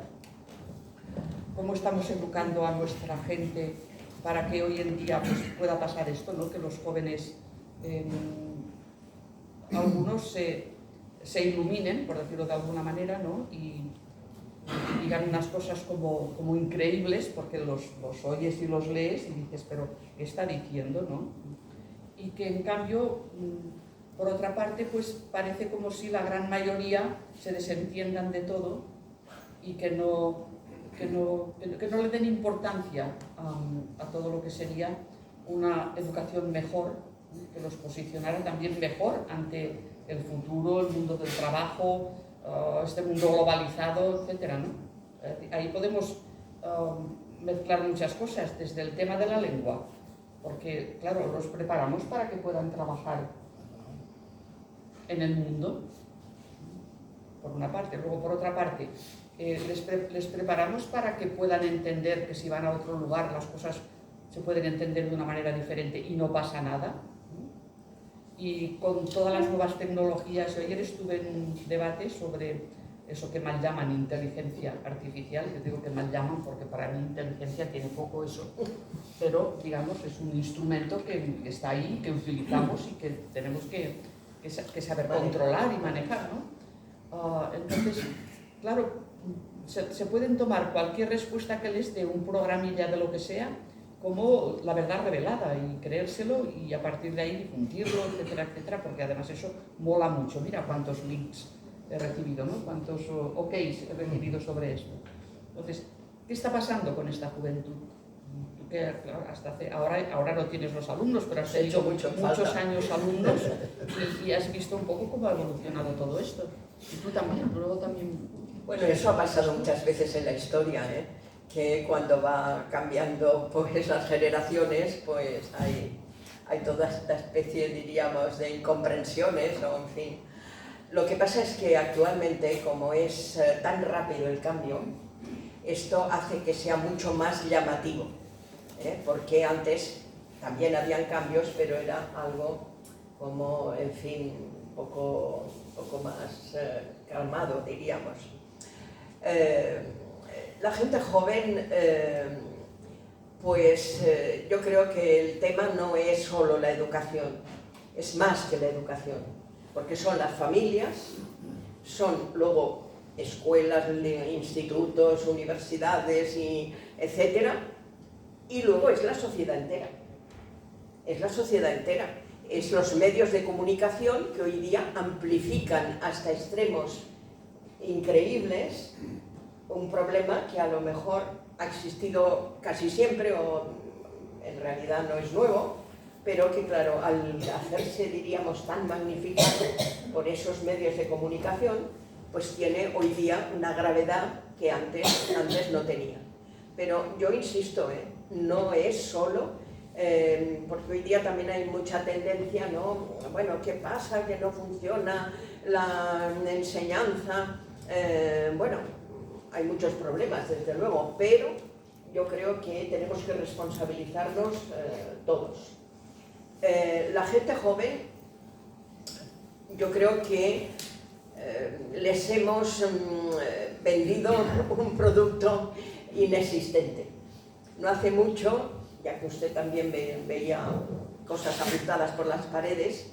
¿Cómo estamos educando a nuestra gente para que hoy en día pues, pueda pasar esto, ¿no? Que los jóvenes, algunos se iluminen, por decirlo de alguna manera, ¿no? Y digan unas cosas como increíbles porque los oyes y los lees y dices, pero ¿qué está diciendo, no? Y que en cambio, por otra parte, pues parece como si la gran mayoría se desentiendan de todo y que no le den importancia a todo lo que sería una educación mejor, que los posicionara también mejor ante el futuro, el mundo del trabajo, este mundo globalizado, etcétera, ¿no? Ahí podemos mezclar muchas cosas, desde el tema de la lengua, porque, claro, los preparamos para que puedan trabajar en el mundo, por una parte. Luego, por otra parte, les preparamos para que puedan entender que si van a otro lugar las cosas se pueden entender de una manera diferente y no pasa nada. y con todas las nuevas tecnologías. Ayer estuve en un debate sobre eso que mal llaman inteligencia artificial. Yo digo que mal llaman porque para mí inteligencia tiene poco eso, pero digamos es un instrumento que está ahí, que utilizamos y que tenemos que saber controlar y manejar, ¿no? Entonces, claro, se pueden tomar cualquier respuesta que les dé un programilla de lo que sea como la verdad revelada y creérselo y a partir de ahí difundirlo, etcétera, etcétera, porque además eso mola mucho. Mira cuántos links he recibido, ¿no? Cuántos OKs he recibido sobre esto. Entonces, ¿qué está pasando con esta juventud? Tú que, claro, ahora no tienes los alumnos, pero has hecho muchos años alumnos y has visto un poco cómo ha evolucionado todo esto. Y tú también, luego también... Bueno, eso ha pasado muchas veces en la historia, ¿eh? Que cuando va cambiando pues, las generaciones, pues hay toda esta especie, diríamos, de incomprensiones, o en fin. Lo que pasa es que actualmente, como es tan rápido el cambio, esto hace que sea mucho más llamativo, ¿eh? Porque antes también habían cambios, pero era algo como, en fin, un poco más calmado, diríamos. La gente joven, yo creo que el tema no es solo la educación, es más que la educación, porque son las familias, son luego escuelas, institutos, universidades, etcétera, y luego es la sociedad entera. Es la sociedad entera. Es los medios de comunicación que hoy día amplifican hasta extremos increíbles un problema que a lo mejor ha existido casi siempre o en realidad no es nuevo, pero que claro, al hacerse, diríamos, tan magnificado por esos medios de comunicación, pues tiene hoy día una gravedad que antes no tenía. Pero yo insisto, no es solo, porque hoy día también hay mucha tendencia, ¿no? Bueno, ¿qué pasa? Que no funciona la enseñanza. Bueno, hay muchos problemas, desde luego, pero yo creo que tenemos que responsabilizarnos todos. La gente joven, yo creo que les hemos vendido un producto inexistente. No hace mucho, ya que usted también veía cosas apuntadas por las paredes,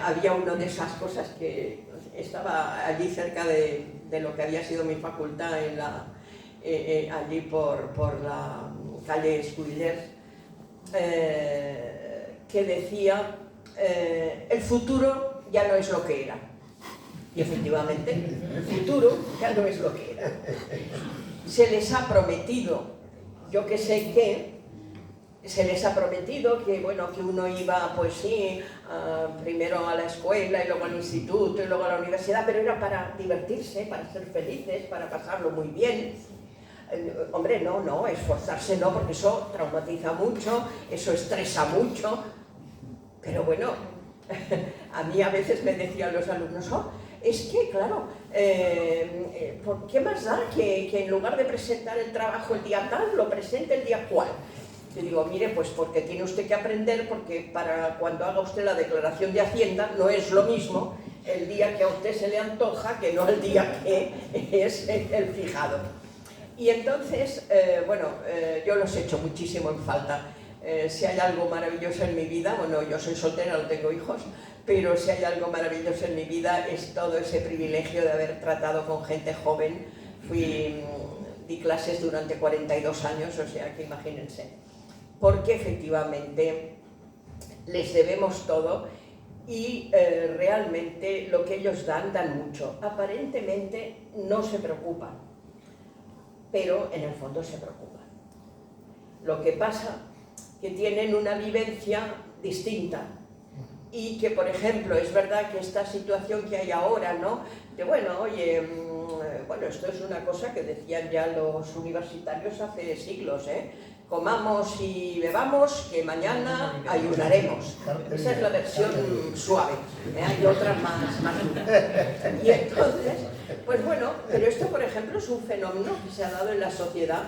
había una de esas cosas que estaba allí cerca de lo que había sido mi facultad, allí por la calle Escudillers, que decía el futuro ya no es lo que era. Y efectivamente, el futuro ya no es lo que era. Se les ha prometido, yo que sé qué, se les ha prometido que, bueno, que uno iba, pues sí, primero a la escuela y luego al instituto y luego a la universidad, pero era para divertirse, para ser felices, para pasarlo muy bien. Hombre, no, esforzarse no, porque eso traumatiza mucho, eso estresa mucho. Pero bueno, a mí a veces me decían los alumnos, es que, claro, ¿por qué más da que en lugar de presentar el trabajo el día tal, lo presente el día cual? Yo digo, mire, pues porque tiene usted que aprender, porque para cuando haga usted la declaración de Hacienda no es lo mismo el día que a usted se le antoja que no el día que es el fijado. Y entonces, yo los echo muchísimo en falta. Si hay algo maravilloso en mi vida, bueno, yo soy soltera, no tengo hijos, pero si hay algo maravilloso en mi vida es todo ese privilegio de haber tratado con gente joven. Di clases durante 42 años, o sea que imagínense. Porque efectivamente les debemos todo y realmente lo que ellos dan mucho. Aparentemente no se preocupan, pero en el fondo se preocupan. Lo que pasa que tienen una vivencia distinta y que, por ejemplo, es verdad que esta situación que hay ahora, ¿no? De bueno, oye, esto es una cosa que decían ya los universitarios hace siglos, comamos y bebamos, que mañana ayunaremos. Esa es la versión suave, hay otra más dura. Y entonces, pues bueno, pero esto, por ejemplo, es un fenómeno que se ha dado en la sociedad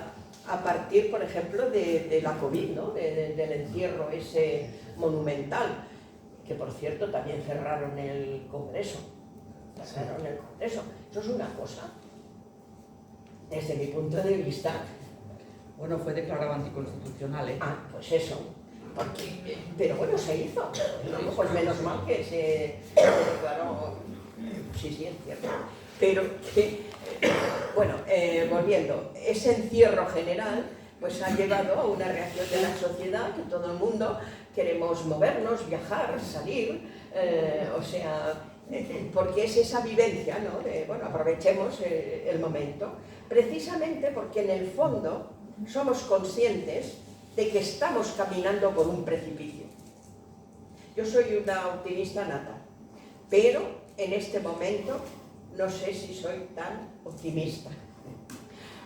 a partir, por ejemplo, de la COVID, ¿no? Del encierro ese monumental. que por cierto también cerraron el Congreso. Cerraron el Congreso. Eso es una cosa, desde mi punto de vista. Bueno, fue declarado anticonstitucional, ¿eh? Ah, pues eso. Pero bueno, se hizo. Pues menos mal que se declaró. Sí, sí, es cierto. Pero bueno, volviendo, ese encierro general pues ha llevado a una reacción de la sociedad, que todo el mundo queremos movernos, viajar, salir, o sea, porque es esa vivencia, ¿no? Bueno, aprovechemos el momento, precisamente porque en el fondo somos conscientes de que estamos caminando por un precipicio. Yo soy una optimista nata, pero en este momento no sé si soy tan optimista,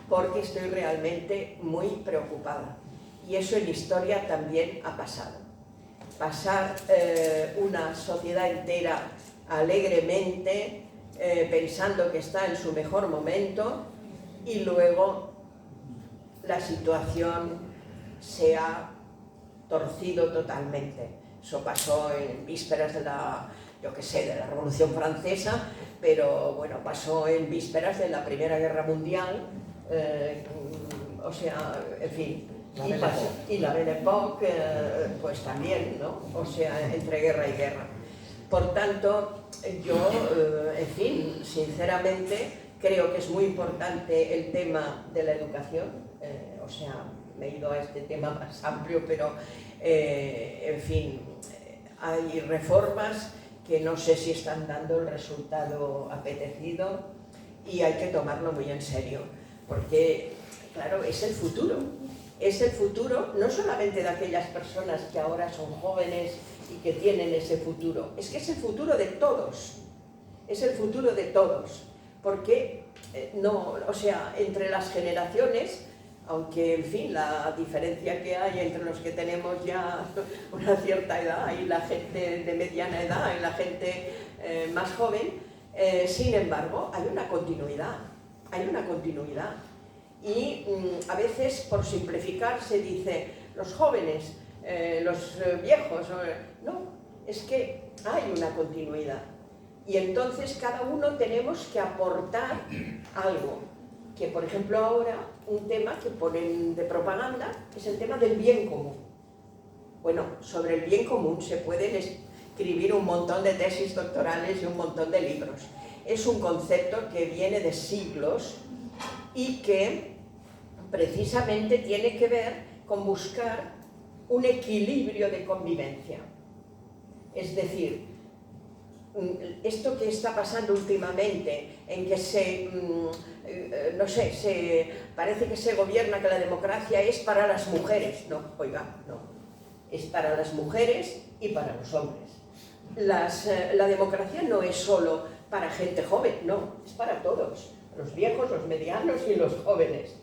porque estoy realmente muy preocupada. Y eso en la historia también ha pasado. Pasar una sociedad entera alegremente, pensando que está en su mejor momento, y luego la situación se ha torcido totalmente. Eso pasó en vísperas de la, yo qué sé, de la Revolución Francesa, pero bueno, pasó en vísperas de la Primera Guerra Mundial, o sea, en fin, y la Belle Époque, pues también, ¿no? O sea, entre guerra y guerra. Por tanto, yo, en fin, sinceramente, creo que es muy importante el tema de la educación, o sea, me he ido a este tema más amplio, pero, en fin, hay reformas que no sé si están dando el resultado apetecido y hay que tomarlo muy en serio, porque, claro, es el futuro no solamente de aquellas personas que ahora son jóvenes y que tienen ese futuro, es que es el futuro de todos, porque no, o sea, entre las generaciones, aunque, en fin, la diferencia que hay entre los que tenemos ya una cierta edad y la gente de mediana edad y la gente más joven, sin embargo, hay una continuidad. Y a veces, por simplificar, se dice, los jóvenes, los viejos, no, es que hay una continuidad. Y entonces cada uno tenemos que aportar algo. Que, por ejemplo, ahora un tema que ponen de propaganda es el tema del bien común. Bueno, sobre el bien común se pueden escribir un montón de tesis doctorales y un montón de libros. Es un concepto que viene de siglos y que precisamente tiene que ver con buscar un equilibrio de convivencia. Es decir, esto que está pasando últimamente, en que no sé, parece que se gobierna que la democracia es para las mujeres. No, oiga, no. Es para las mujeres y para los hombres. La democracia no es solo para gente joven, no, es para todos. Los viejos, los medianos y los jóvenes.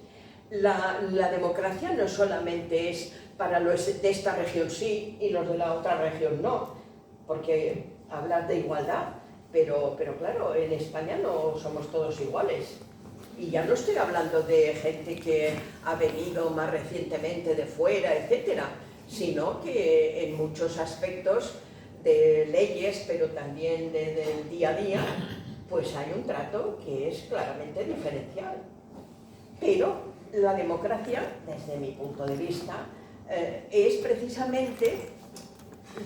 La democracia no solamente es para los de esta región sí y los de la otra región no, porque hablar de igualdad, pero claro, en España no somos todos iguales. Y ya no estoy hablando de gente que ha venido más recientemente de fuera, etcétera, sino que en muchos aspectos de leyes, pero también del día a día, pues hay un trato que es claramente diferencial. Pero la democracia, desde mi punto de vista, es precisamente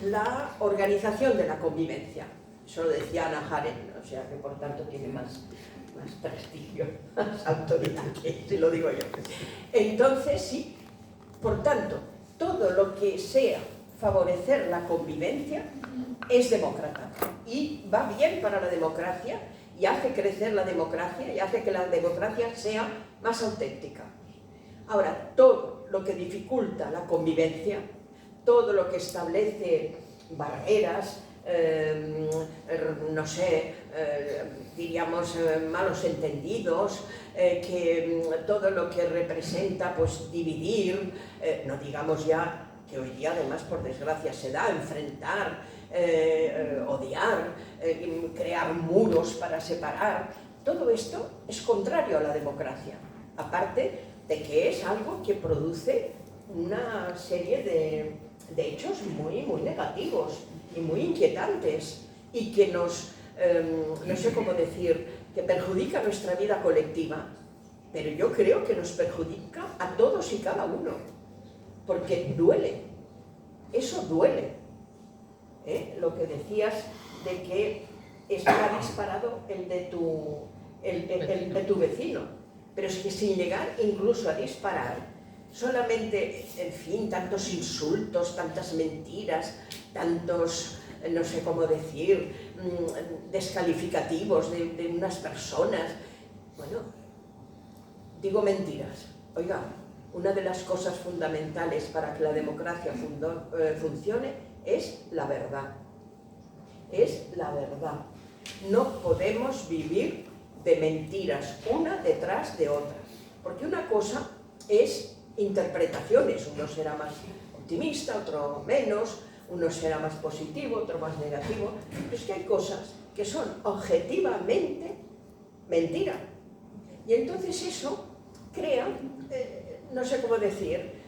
la organización de la convivencia. Eso lo decía Hannah Arendt, o sea que por tanto tiene más prestigio, más autoridad, que si lo digo yo. Entonces, sí, por tanto, todo lo que sea favorecer la convivencia es demócrata y va bien para la democracia y hace crecer la democracia y hace que la democracia sea más auténtica. Ahora, todo lo que dificulta la convivencia, todo lo que establece barreras, no sé, diríamos malos entendidos, que todo lo que representa pues dividir, no digamos ya que hoy día además por desgracia se da, enfrentar, odiar, crear muros para separar, todo esto es contrario a la democracia, aparte de que es algo que produce una serie de hechos muy negativos y muy inquietantes y que nos, no sé cómo decir, que perjudica nuestra vida colectiva, pero yo creo que nos perjudica a todos y cada uno, porque duele, eso duele. Lo que decías de que está disparado el de tu vecino, pero es que sin llegar incluso a disparar, solamente, en fin, tantos insultos, tantas mentiras, tantos, no sé cómo decir, descalificativos de unas personas. Bueno, digo mentiras. Oiga, una de las cosas fundamentales para que la democracia funcione es la verdad. Es la verdad. No podemos vivir de mentiras una detrás de otra, porque una cosa es interpretaciones, uno será más optimista, otro menos, uno será más positivo, otro más negativo, pero es que hay cosas que son objetivamente mentira, y entonces eso crea, no sé cómo decir,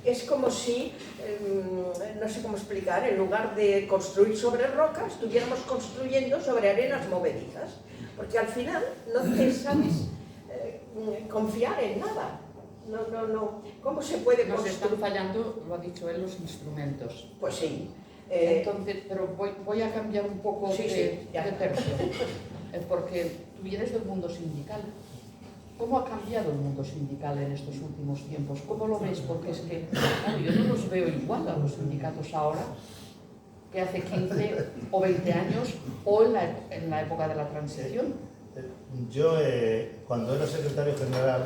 es como si, no sé cómo explicar, en lugar de construir sobre rocas, estuviéramos construyendo sobre arenas movedizas, porque al final no te sabes confiar en nada. No. ¿Cómo se puede Nos construir? están fallando, lo ha dicho él, los instrumentos. Pues sí. Entonces, pero voy a cambiar un poco Sí, de ya. tercio, porque tú vienes del mundo sindical. ¿Cómo ha cambiado el mundo sindical en estos últimos tiempos? ¿Cómo lo ves? Porque es que, claro, yo no los veo igual a los sindicatos ahora que hace 15 o 20 años o en la época de la transición. Yo, cuando era secretario general,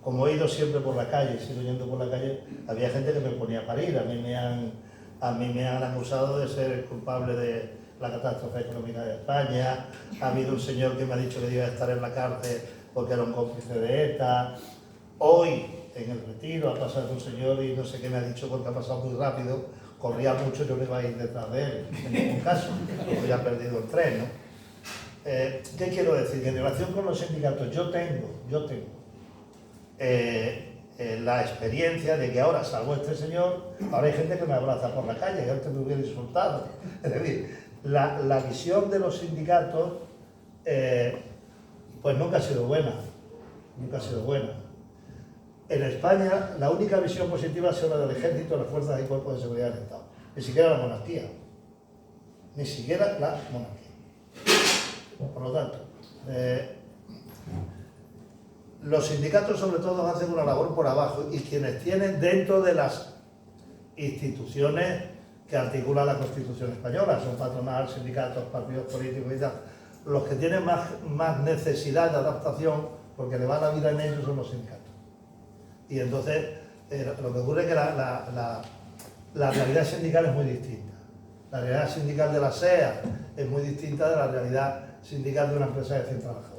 como he ido siempre por la calle, sigo yendo por la calle, había gente que me ponía a parir. A mí me han acusado de ser culpable de la catástrofe económica de España. Ha habido un señor que me ha dicho que iba a estar en la cárcel porque era un cómplice de ETA. Hoy, en el retiro, ha pasado un señor y no sé qué me ha dicho porque ha pasado muy rápido, corría mucho, yo me iba a ir detrás de él, en ningún caso, porque ya ha perdido el tren, ¿no? ¿Qué quiero decir? Que en relación con los sindicatos, yo tengo la experiencia de que ahora, salvo este señor, ahora hay gente que me abraza por la calle, que antes me hubiera insultado. Es decir, la visión de los sindicatos pues nunca ha sido buena, nunca ha sido buena. En España la única visión positiva ha sido la del ejército, las fuerzas y cuerpos de seguridad del Estado, ni siquiera la monarquía, ni siquiera la monarquía. Por lo tanto, los sindicatos sobre todo hacen una labor por abajo, y quienes tienen dentro de las instituciones que articulan la Constitución española, son patronal, sindicatos, partidos políticos y tal, los que tienen más necesidad de adaptación, porque le va la vida en ellos, son los sindicatos. Y entonces lo que ocurre es que la realidad sindical es muy distinta. La realidad sindical de la SEA es muy distinta de la realidad sindical de una empresa de 100 trabajadores.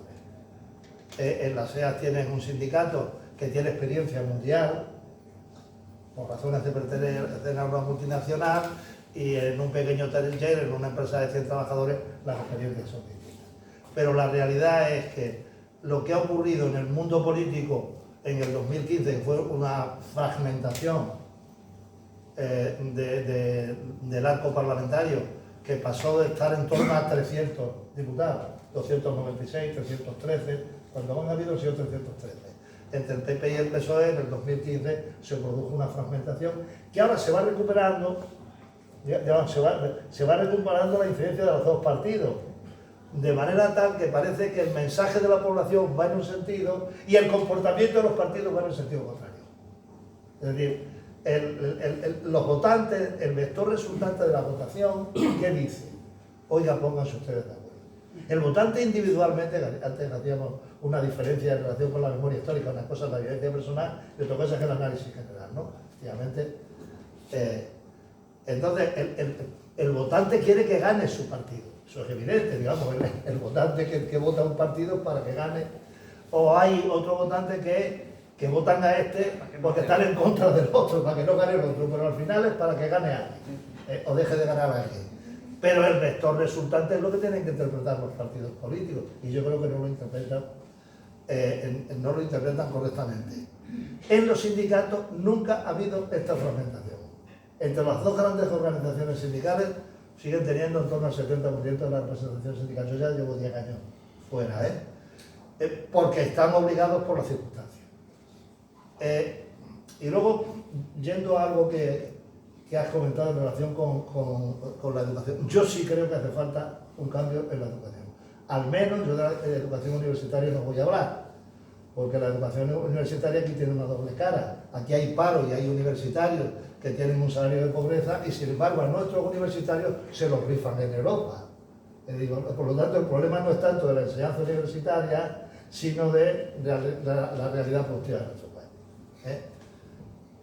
En la SEA tienes un sindicato que tiene experiencia mundial, por razones de pertenecer a una multinacional, y en un pequeño taller, en una empresa de 100 trabajadores, las experiencias son distintas. Pero la realidad es que lo que ha ocurrido en el mundo político en el 2015 fue una fragmentación del arco parlamentario, que pasó de estar en torno a 300 diputados, 296, 313, cuando han habido han sido 313. Entre el PP y el PSOE en el 2015 se produjo una fragmentación que ahora se va recuperando, se va recuperando la incidencia de los dos partidos, de manera tal que parece que el mensaje de la población va en un sentido y el comportamiento de los partidos va en el sentido contrario. Es decir, los votantes, el vector resultante de la votación, ¿qué dice? Oiga, pónganse ustedes de acuerdo. El votante individualmente, antes hacíamos una diferencia en relación con la memoria histórica, una cosa es la vivencia personal y otra cosa es el análisis general, ¿no? Efectivamente, entonces el votante quiere que gane su partido, eso es evidente, digamos, el votante que vota un partido para que gane, o hay otro votante que votan a este porque están en contra del otro, para que no gane el otro, pero al final es para que gane a alguien, o deje de ganar a alguien. Pero el vector resultante es lo que tienen que interpretar los partidos políticos, y yo creo que no lo interpretan correctamente. En los sindicatos nunca ha habido esta fragmentación. Entre las dos grandes organizaciones sindicales siguen teniendo en torno al 70% de la representación sindical. Yo ya llevo 10 años fuera, porque están obligados por las circunstancias. Y luego, yendo a algo que has comentado en relación con la educación, yo sí creo que hace falta un cambio en la educación. Al menos yo de la educación universitaria no voy a hablar, porque la educación universitaria aquí tiene una doble cara. Aquí hay paro y hay universitarios que tienen un salario de pobreza y sin embargo a nuestros universitarios se los rifan en Europa. Por lo tanto, el problema no es tanto de la enseñanza universitaria, sino de la realidad productiva de nuestro país.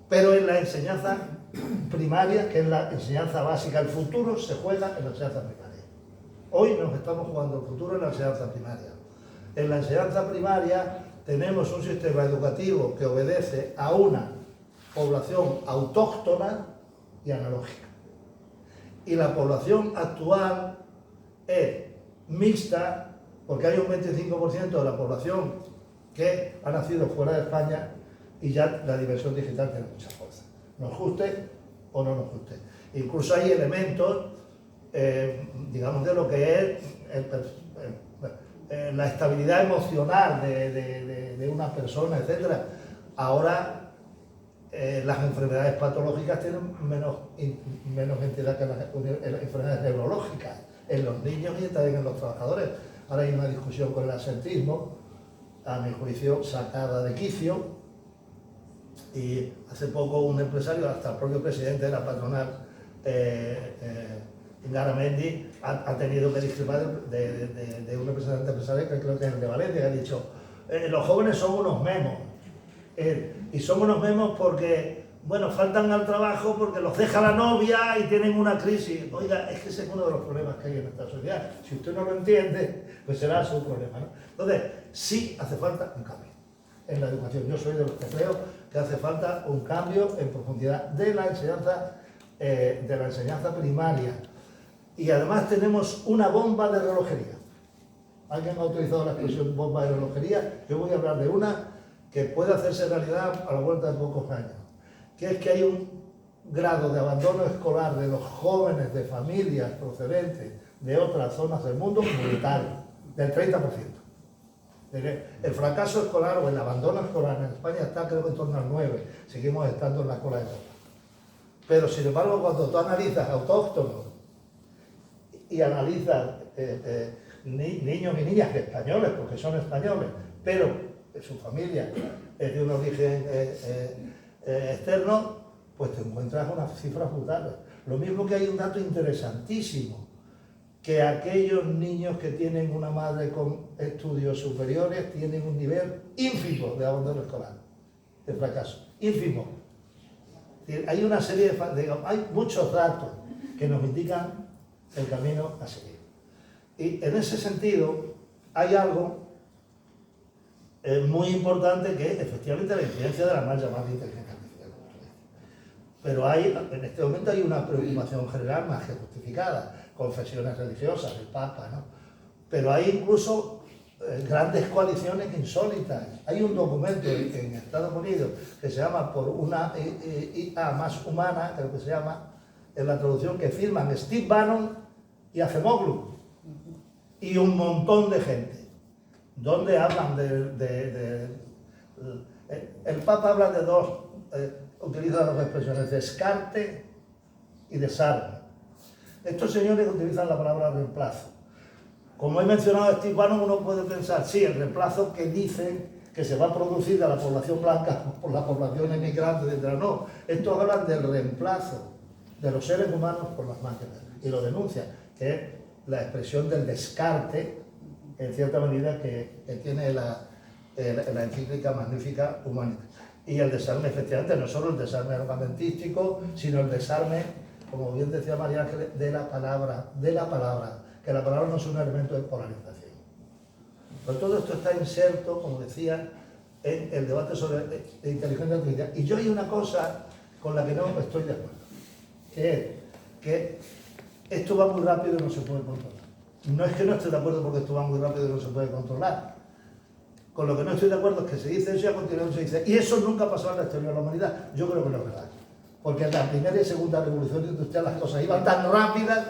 Pero en la enseñanza primaria, que es la enseñanza básica, el futuro se juega en la enseñanza primaria. Hoy nos estamos jugando el futuro en la enseñanza primaria. En la enseñanza primaria tenemos un sistema educativo que obedece a una población autóctona y analógica. Y la población actual es mixta, porque hay un 25% de la población que ha nacido fuera de España y ya la diversión digital tiene mucha fuerza. Nos guste o no nos guste. Incluso hay elementos, digamos, de lo que es la estabilidad emocional de una persona, etc. Ahora las enfermedades patológicas tienen menos entidad que las enfermedades neurológicas en los niños y también en los trabajadores. Ahora hay una discusión con el absentismo, a mi juicio sacada de quicio, y hace poco un empresario, hasta el propio presidente de la patronal, Garamendi, ha tenido que discrepar de un representante empresarial, que creo que es el de Valencia, que ha dicho: los jóvenes son unos memos, y son unos memos porque, bueno, faltan al trabajo porque los deja la novia y tienen una crisis. Oiga, es que ese es uno de los problemas que hay en esta sociedad. Si usted no lo entiende, pues será su problema, ¿no? Entonces, sí hace falta un cambio en la educación. Yo soy de los que creo que hace falta un cambio en profundidad de la enseñanza primaria. Y además tenemos una bomba de relojería. ¿Alguien ha utilizado la expresión bomba de relojería? Yo voy a hablar de una que puede hacerse realidad a la vuelta de pocos años, que es que hay un grado de abandono escolar de los jóvenes de familias procedentes de otras zonas del mundo brutal, del 30%. El fracaso escolar o el abandono escolar en España está, creo que en torno al 9%. Seguimos estando en la cola de Europa. Pero sin embargo, cuando tú analizas autóctonos y analizas niños y niñas españoles, porque son españoles, pero su familia es de un origen externo, pues te encuentras unas cifras brutales. Lo mismo que hay un dato interesantísimo, que aquellos niños que tienen una madre con estudios superiores tienen un nivel ínfimo de abandono escolar, de fracaso, ínfimo. Hay una serie hay muchos datos que nos indican el camino a seguir. Y en ese sentido hay algo muy importante, que es efectivamente la incidencia de la mal llamada inteligencia artificial. Pero en este momento hay una preocupación general más que justificada, confesiones religiosas, el Papa, ¿no? Pero hay incluso grandes coaliciones insólitas. Hay un documento en Estados Unidos que se llama Por una IA más humana, creo que se llama, en la traducción, que firman Steve Bannon y Acemoglu y un montón de gente, donde hablan el Papa habla de utiliza dos expresiones: descarte y desarme. Estos señores utilizan la palabra reemplazo. Como he mencionado a Steve Bannon, uno puede pensar, sí, el reemplazo que dicen que se va a producir de la población blanca por la población emigrante, etc. No, estos hablan del reemplazo de los seres humanos por las máquinas, y lo denuncian, que es la expresión del descarte, en cierta medida, que tiene la encíclica magnífica Humanitas. Y el desarme, efectivamente, no solo el desarme armamentístico, sino el desarme, como bien decía María Ángeles, de la palabra, que la palabra no es un elemento de polarización. Pero todo esto está inserto, como decía, en el debate sobre inteligencia artificial. Y yo hay una cosa con la que no estoy de acuerdo, que es que esto va muy rápido y no se puede controlar. No es que no esté de acuerdo porque esto va muy rápido y no se puede controlar. Con lo que no estoy de acuerdo es que se dice eso y a continuación se dice, y eso nunca pasó en la historia de la humanidad. Yo creo que no es verdad. porque en la primera y segunda revolución industrial las cosas iban tan rápidas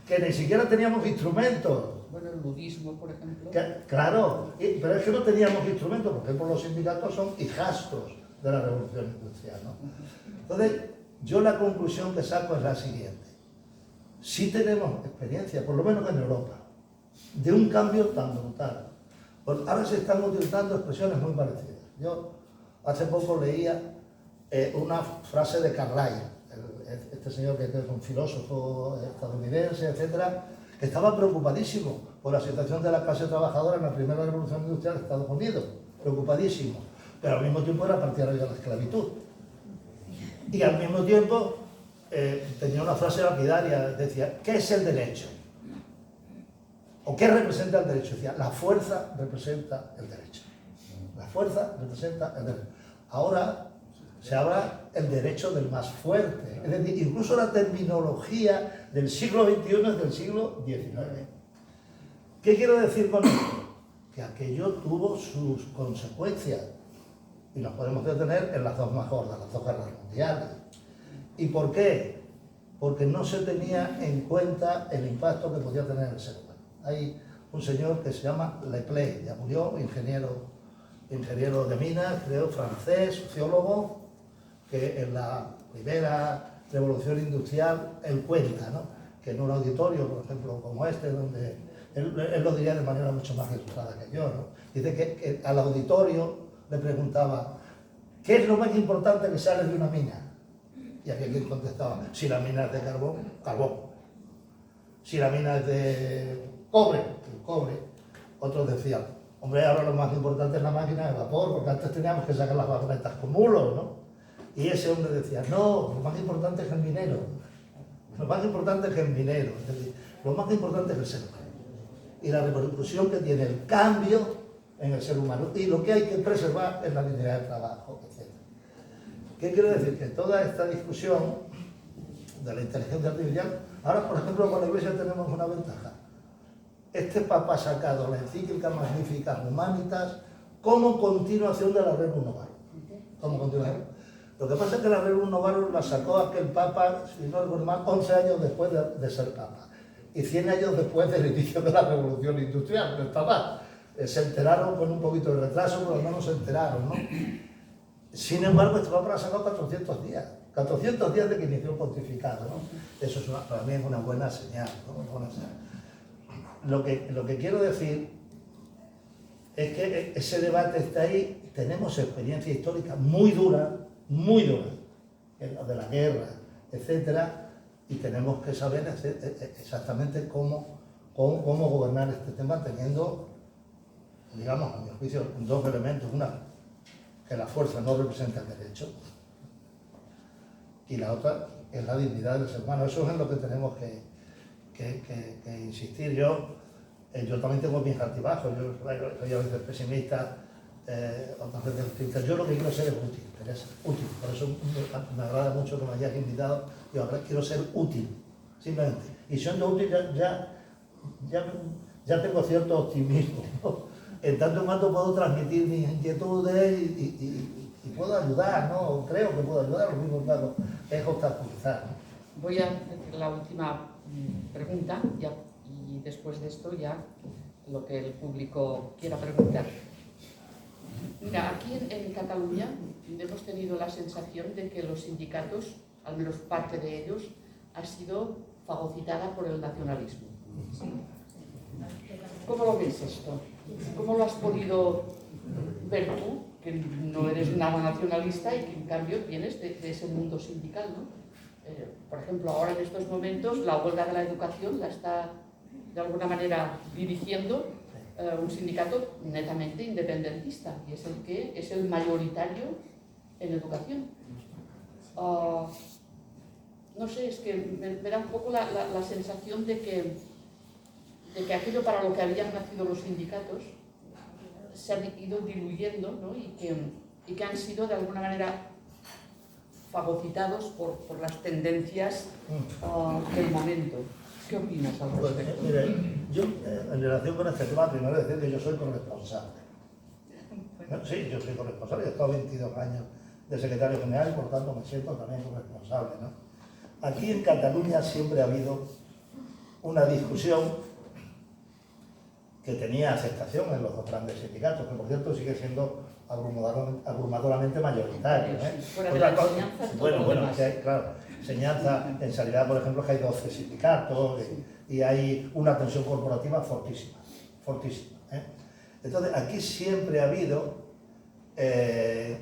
que ni siquiera teníamos instrumentos. Bueno, el ludismo, por ejemplo. Claro, pero es que no teníamos instrumentos, por ejemplo, los sindicatos son hijastros de la revolución industrial, ¿no? Entonces, yo la conclusión que saco es la siguiente. Sí tenemos experiencia, por lo menos en Europa, de un cambio tan brutal. Pues ahora se están utilizando expresiones muy parecidas. Yo hace poco leía una frase de Carlyle, este señor que es un filósofo estadounidense, etcétera, que estaba preocupadísimo por la situación de la clase trabajadora en la primera revolución industrial de Estados Unidos, preocupadísimo, pero al mismo tiempo era partidario de la esclavitud. Y al mismo tiempo tenía una frase lapidaria, decía, ¿qué es el derecho? ¿O qué representa el derecho? Decía, la fuerza representa el derecho. La fuerza representa el derecho. Ahora se habla el derecho del más fuerte. Es decir, incluso la terminología del siglo XXI es del siglo XIX. ¿Qué quiero decir con esto? Que aquello tuvo sus consecuencias. Y nos podemos detener en las dos más gordas, las dos guerras mundiales. ¿Y por qué? Porque no se tenía en cuenta el impacto que podía tener el ser humano. Hay un señor que se llama Lepley, ya murió, ingeniero de minas, creo, francés, sociólogo, que en la primera revolución industrial él cuenta, ¿no? Que en un auditorio, por ejemplo, como este, donde él lo diría de manera mucho más ilustrada que yo, ¿no? Dice que al auditorio le preguntaba, ¿qué es lo más importante que sale de una mina? Y aquí quien contestaba, si la mina es de carbón, carbón. Si la mina es de cobre, cobre. Otros decían, hombre, ahora lo más importante es la máquina de vapor, porque antes teníamos que sacar las vagonetas con mulos, ¿no? Y ese hombre decía, no, lo más importante es el minero. Lo más importante es el minero. Es decir, lo más importante es el ser humano. Y la repercusión que tiene el cambio en el ser humano. Y lo que hay que preservar es la dignidad del trabajo, etc. ¿Qué quiero decir? Que toda esta discusión de la inteligencia artificial, ahora, por ejemplo, con la Iglesia tenemos una ventaja. Este Papa ha sacado la encíclica Magnificat Humanitas como continuación de la Rerum Novarum. Como continuación. Lo que pasa es que la Rerum Novarum la sacó aquel Papa, si no recuerdo mal, 11 años después de ser Papa. Y 100 años después del inicio de la Revolución Industrial, del Papa. Se enteraron con un poquito de retraso, pero al menos se enteraron, ¿no? Sin embargo, este Papa la sacó 400 días. 400 días de que inició el pontificado, ¿no? Eso es para mí es una buena señal, ¿no? Una buena señal. Lo que quiero decir es que ese debate está ahí, tenemos experiencia histórica muy dura, de la guerra, etcétera, y tenemos que saber exactamente cómo gobernar este tema teniendo, digamos, a mi juicio, dos elementos. Una, que la fuerza no representa el derecho, y la otra es la dignidad del ser humano. Eso es en lo que tenemos que insistir. Yo también tengo mis altibajos, yo soy a veces pesimista, otras veces optimista. Yo lo que quiero ser es útil, Teresa, útil. Por eso me agrada mucho que me hayas invitado. Yo quiero ser útil, simplemente. Y siendo útil ya tengo cierto optimismo, ¿no? En tanto en cuanto puedo transmitir mis inquietudes y puedo ayudar, ¿no? Creo que puedo ayudar, lo mismo claro, es obstaculizar, ¿no? Voy a hacer la última pregunta y después de esto ya lo que el público quiera preguntar. Mira, aquí en Cataluña hemos tenido la sensación de que los sindicatos, al menos parte de ellos, ha sido fagocitada por el nacionalismo. ¿Cómo lo ves esto? ¿Cómo lo has podido ver tú, que no eres nada nacionalista y que en cambio vienes de ese mundo sindical, ¿no? Por ejemplo, ahora en estos momentos la huelga de la educación la está de alguna manera dirigiendo un sindicato netamente independentista y es el que es el mayoritario en educación. No sé, es que me da un poco la sensación de que aquello para lo que habían nacido los sindicatos se ha ido diluyendo, ¿no? y que han sido de alguna manera fagocitados por las tendencias del momento. ¿Qué opinas al respecto? Pues, mire, yo en relación con este tema, primero decir que yo soy corresponsable. Sí, yo soy corresponsable, he estado 22 años de secretario general y por tanto me siento también responsable, ¿no? Aquí en Cataluña siempre ha habido una discusión que tenía aceptación en los dos grandes sindicatos, que por cierto sigue siendo abrumadoramente mayoritario. Fuera de la enseñanza, bueno, que hay, claro, enseñanza, en sanidad, por ejemplo, que hay 12 sindicatos y hay una tensión corporativa fortísima, fortísima. Entonces, aquí siempre ha habido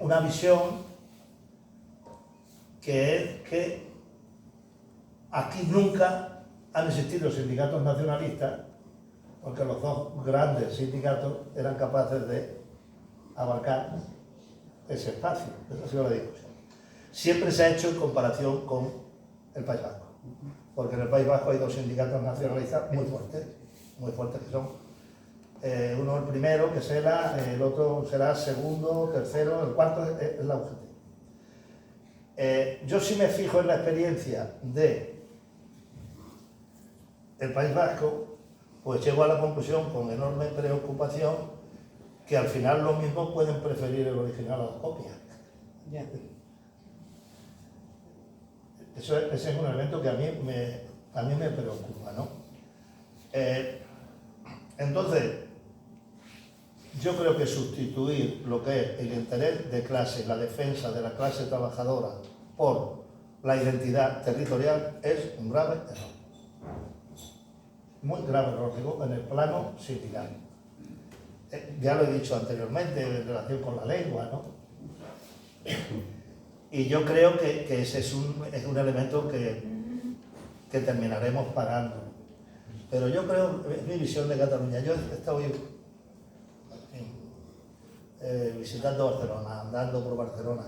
una visión que es que aquí nunca han existido sindicatos nacionalistas, porque los dos grandes sindicatos eran capaces de abarcar ese espacio. Esa ha sido la discusión. Siempre se ha hecho en comparación con el País Vasco, porque en el País Vasco hay dos sindicatos nacionalistas muy fuertes que son uno el primero, que será, el otro será segundo, tercero, el cuarto es la UGT. Yo sí me fijo en la experiencia del País Vasco, pues llego a la conclusión con enorme preocupación que al final los mismos pueden preferir el original a la copia. Ya. Ese es un elemento que a mí me preocupa, ¿no? Entonces, yo creo que sustituir lo que es el interés de clase, la defensa de la clase trabajadora por la identidad territorial es un grave error. Muy grave error, digo, en el plano sindical. Ya lo he dicho anteriormente en relación con la lengua, ¿no? Y yo creo que ese es un elemento que terminaremos pagando. Pero yo creo, es mi visión de Cataluña. Yo estoy visitando Barcelona, andando por Barcelona.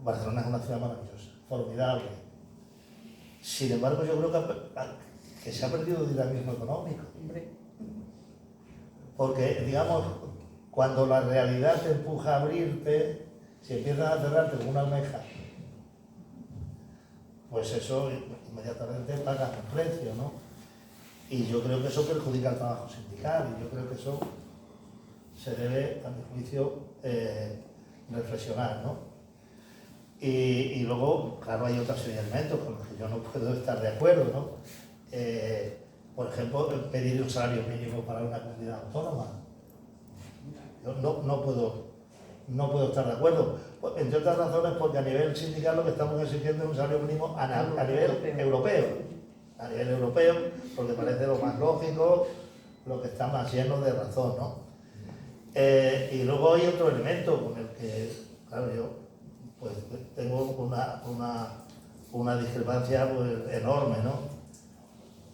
Barcelona es una ciudad maravillosa, formidable. Sin embargo, yo creo que se ha perdido dinamismo económico. Porque, digamos, cuando la realidad te empuja a abrirte, si empiezas a cerrarte como una almeja, pues eso inmediatamente pagas un precio, ¿no? Y yo creo que eso perjudica el trabajo sindical, y yo creo que eso se debe, a mi juicio, reflexionar, ¿no? Y luego, claro, hay otros elementos con los que yo no puedo estar de acuerdo, ¿no? Por ejemplo, pedir un salario mínimo para una comunidad autónoma. Yo no puedo estar de acuerdo, entre otras razones porque a nivel sindical lo que estamos exigiendo es un salario mínimo a nivel europeo. A nivel europeo, porque parece lo más lógico, lo que está más lleno de razón, ¿no? Y luego hay otro elemento con el que, claro, yo pues tengo una discrepancia pues, enorme, ¿no?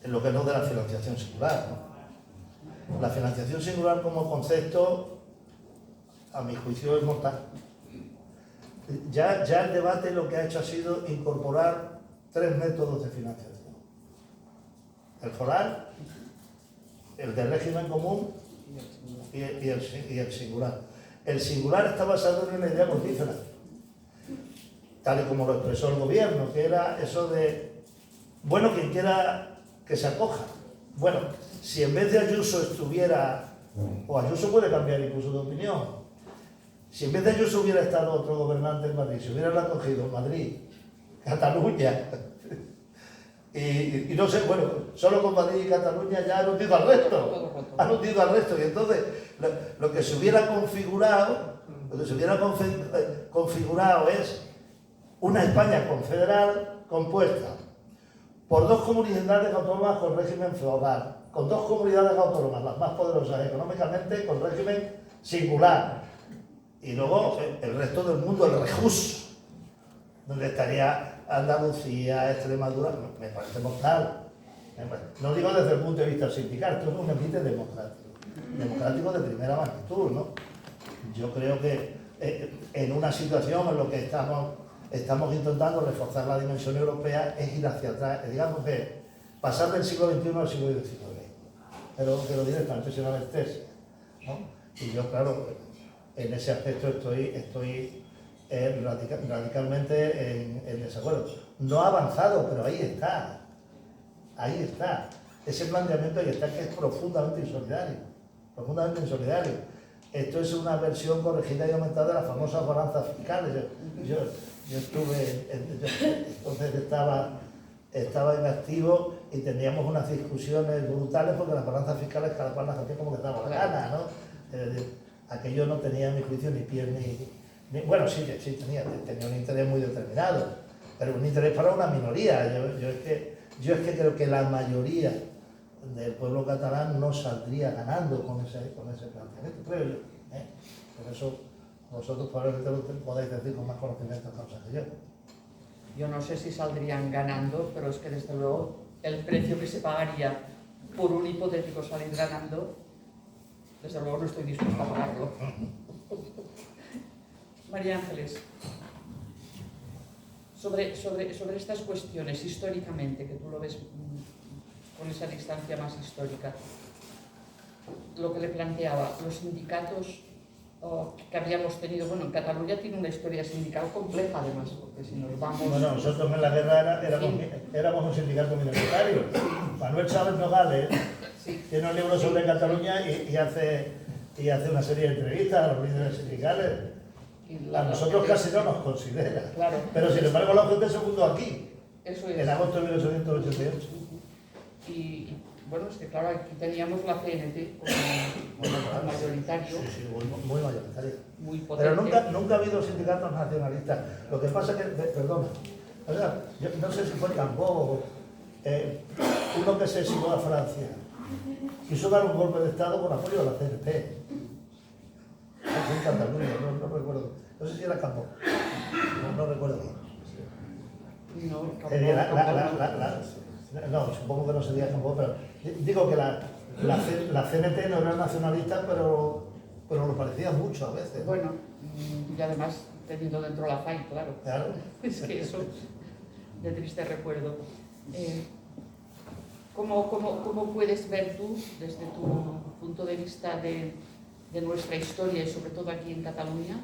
En lo que es lo de la financiación singular, ¿no? La financiación singular como concepto, a mi juicio, es mortal. Ya el debate lo que ha hecho ha sido incorporar 3 métodos de financiación. El foral, el de régimen común y el singular. El singular está basado en una idea mortífera, tal y como lo expresó el gobierno, que era eso de, bueno, quien quiera que se acoja. Bueno, si en vez de Ayuso estuviera, o Ayuso puede cambiar incluso de opinión, si en vez de Ayuso hubiera estado otro gobernante en Madrid, si hubieran acogido Madrid, Cataluña, y no sé, bueno, solo con Madrid y Cataluña ya han hundido al resto, y entonces lo que se hubiera configurado, es una España confederal compuesta por 2 comunidades autónomas con régimen feudal, con 2 comunidades autónomas, las más poderosas económicamente, con régimen singular, y luego el resto del mundo, el rejus, donde estaría Andalucía, Extremadura. Me parece mortal. No digo desde el punto de vista sindical, esto es un ambiente democrático de primera magnitud, ¿no? Yo creo que en una situación en la que estamos intentando reforzar la dimensión europea es ir hacia atrás, digamos que pasar del siglo XXI al siglo XIX, pero directamente sin anestesia, ¿no? Y yo, claro, en ese aspecto estoy radicalmente en desacuerdo. No ha avanzado, pero ahí está. Ese planteamiento ahí está, que es profundamente insolidario. esto es una versión corregida y aumentada de las famosas balanzas fiscales. Yo estuve, entonces estaba en activo y teníamos unas discusiones brutales porque las balanzas fiscales cada cual las hacía como que daba la gana, ¿no? Aquello no tenía, a mi juicio, ni pie ni bueno, sí tenía un interés muy determinado, pero un interés para una minoría. Yo es que creo que la mayoría del pueblo catalán no saldría ganando con ese planteamiento, creo yo. Por eso vosotros probablemente lo podéis decir con más conocimiento que yo. Yo no sé si saldrían ganando, pero es que desde luego el precio que se pagaría por un hipotético salir ganando, desde luego no estoy dispuesta a pagarlo. María Ángeles, sobre estas cuestiones históricamente, que tú lo ves con esa distancia más histórica, lo que le planteaba, los sindicatos que habíamos tenido, bueno, en Cataluña tiene una historia sindical compleja además, porque si nos vamos... Bueno, nosotros en la guerra éramos un sindicato minoritario. Manuel Chávez Nogales tiene un libro sobre Cataluña y hace una serie de entrevistas a los líderes sindicales. A nosotros casi no nos considera. Claro. Pero sin embargo la gente se fundó aquí, Eso es. en agosto de 1888. Y bueno, es que claro, aquí teníamos la CNT como mayoritario. Sí, muy mayoritario. Muy potente. Pero nunca ha habido sindicatos nacionalistas. Lo que pasa es que, perdona, o sea, yo no sé si fue Cambó, uno que se exilió a Francia, quiso dar un golpe de Estado con apoyo de la CNT. En Cataluña, no recuerdo. No sé si era Cambó. No recuerdo. No, no, supongo que no sería Cambó, pero digo que la CNT no era nacionalista, pero lo parecía mucho a veces. Bueno, y además teniendo dentro la FAI, claro. Es que eso, de triste recuerdo. ¿Cómo puedes ver tú, desde tu punto de vista de nuestra historia y sobre todo aquí en Cataluña,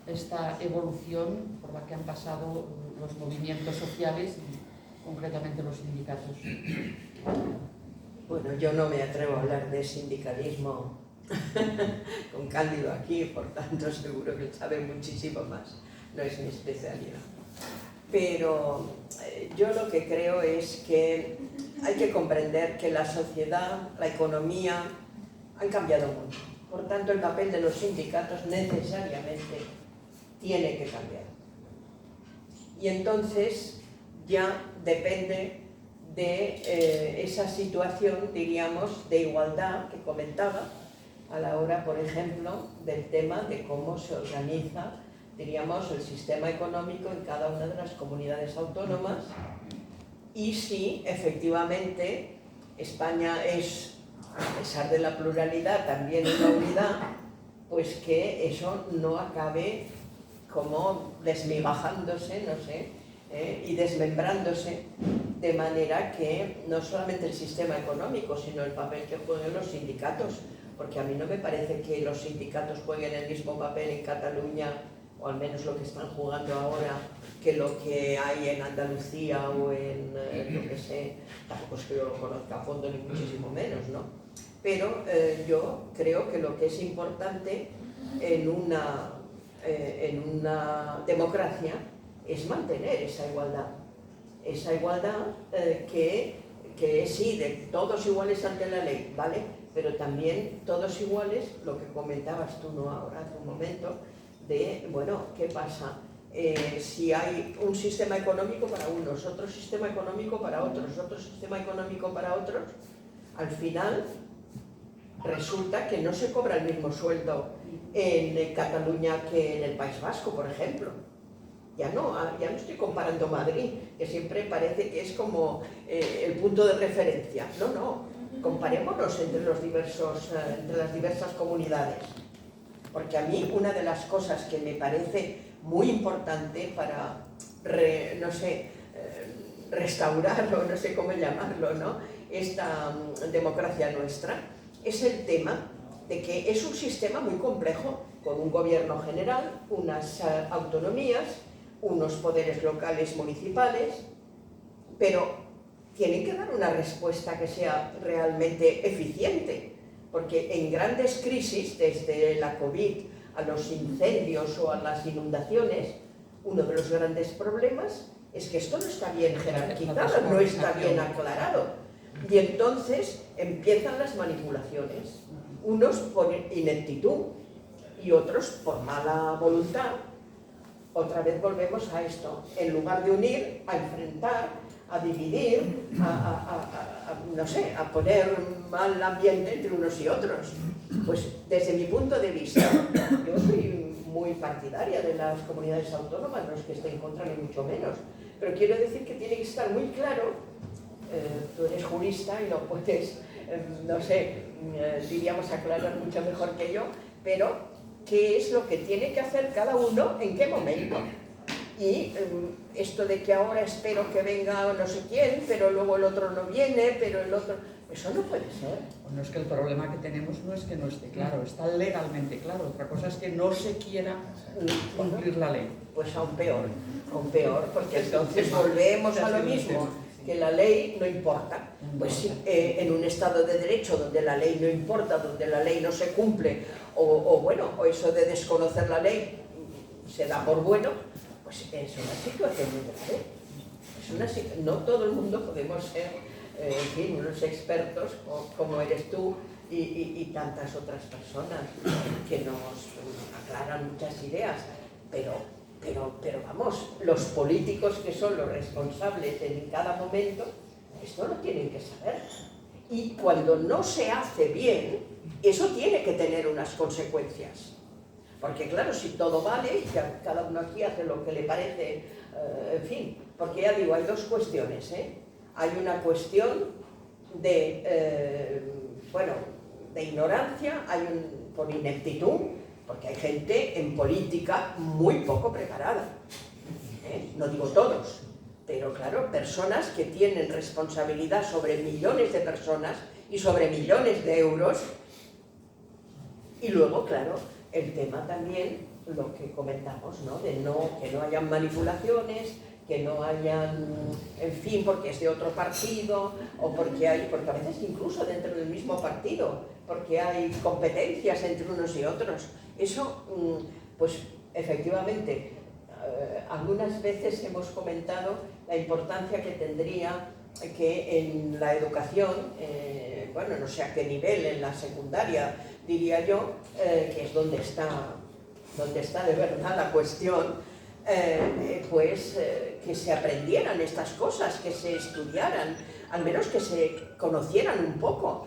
esta evolución por la que han pasado los movimientos sociales y concretamente los sindicatos? Bueno, yo no me atrevo a hablar de sindicalismo con Cándido aquí, por tanto seguro que él sabe muchísimo más, no es mi especialidad. Pero yo lo que creo es que hay que comprender que la sociedad, la economía han cambiado mucho. Por tanto, el papel de los sindicatos necesariamente tiene que cambiar. Y entonces ya depende de esa situación, diríamos, de igualdad que comentaba a la hora, por ejemplo, del tema de cómo se organiza, diríamos, el sistema económico en cada una de las comunidades autónomas y si efectivamente España es, a pesar de la pluralidad, también una unidad, pues que eso no acabe como desmigajándose, no sé, y desmembrándose, de manera que no solamente el sistema económico, sino el papel que juegan los sindicatos, porque a mí no me parece que los sindicatos jueguen el mismo papel en Cataluña, o al menos lo que están jugando ahora, que lo que hay en Andalucía o en, yo que sé, tampoco es que yo lo conozca a fondo ni muchísimo menos, ¿no? Pero yo creo que lo que es importante en una democracia es mantener esa igualdad que sí, de todos iguales ante la ley, ¿vale? Pero también todos iguales, lo que comentabas tú, ¿no? Ahora hace un momento, de, bueno, ¿qué pasa? Si hay un sistema económico para unos, otro sistema económico para otros, otro sistema económico para otros, al final resulta que no se cobra el mismo sueldo en Cataluña que en el País Vasco, por ejemplo. Ya no estoy comparando Madrid, que siempre parece que es como el punto de referencia. No, comparémonos entre las diversas comunidades. Porque a mí una de las cosas que me parece muy importante para, restaurar, o no sé cómo llamarlo, ¿no? Esta democracia nuestra, es el tema de que es un sistema muy complejo, con un gobierno general, unas autonomías, unos poderes locales municipales, pero tienen que dar una respuesta que sea realmente eficiente porque en grandes crisis, desde la COVID a los incendios o a las inundaciones, uno de los grandes problemas es que esto no está bien jerarquizado, no está bien aclarado. Y entonces empiezan las manipulaciones, unos por ineptitud y otros por mala voluntad. Otra vez volvemos a esto, en lugar de unir, a enfrentar, a dividir, no sé, a poner mal ambiente entre unos y otros. Pues desde mi punto de vista, yo soy muy partidaria de las comunidades autónomas, no es que esté en contra ni mucho menos, pero quiero decir que tiene que estar muy claro, tú eres jurista y lo puedes, no sé, diríamos aclarar mucho mejor que yo, pero qué es lo que tiene que hacer cada uno en qué momento. Y esto de que ahora espero que venga no sé quién, pero luego el otro no viene, pero el otro... Eso no puede ser. Bueno, es que el problema que tenemos no es que no esté claro, está legalmente claro. Otra cosa es que no se quiera cumplir la ley. Pues aún peor, porque entonces volvemos a lo mismo, que la ley no importa. Pues en un Estado de Derecho donde la ley no importa, donde la ley no se cumple, o eso de desconocer la ley se da por bueno, pues es una situación muy grave. No todo el mundo podemos ser, en fin, unos expertos como eres tú y tantas otras personas que nos aclaran muchas ideas, pero vamos, los políticos que son los responsables en cada momento, esto lo tienen que saber. Y cuando no se hace bien, eso tiene que tener unas consecuencias. Porque claro, si todo vale, y cada uno aquí hace lo que le parece, en fin, porque ya digo, hay dos cuestiones, ¿eh? Hay una cuestión de, de ignorancia, por ineptitud, porque hay gente en política muy poco preparada, ¿eh? No digo todos, pero claro, personas que tienen responsabilidad sobre millones de personas y sobre millones de euros. Y luego, claro, el tema también, lo que comentamos, ¿no? De que no hayan manipulaciones, que no hayan, en fin, porque es de otro partido, o porque a veces incluso dentro del mismo partido, porque hay competencias entre unos y otros. Eso, pues efectivamente, algunas veces hemos comentado la importancia que tendría que en la educación, no sé a qué nivel, en la secundaria, diría yo, que es donde está de verdad la cuestión, que se aprendieran estas cosas, que se estudiaran, al menos que se conocieran un poco.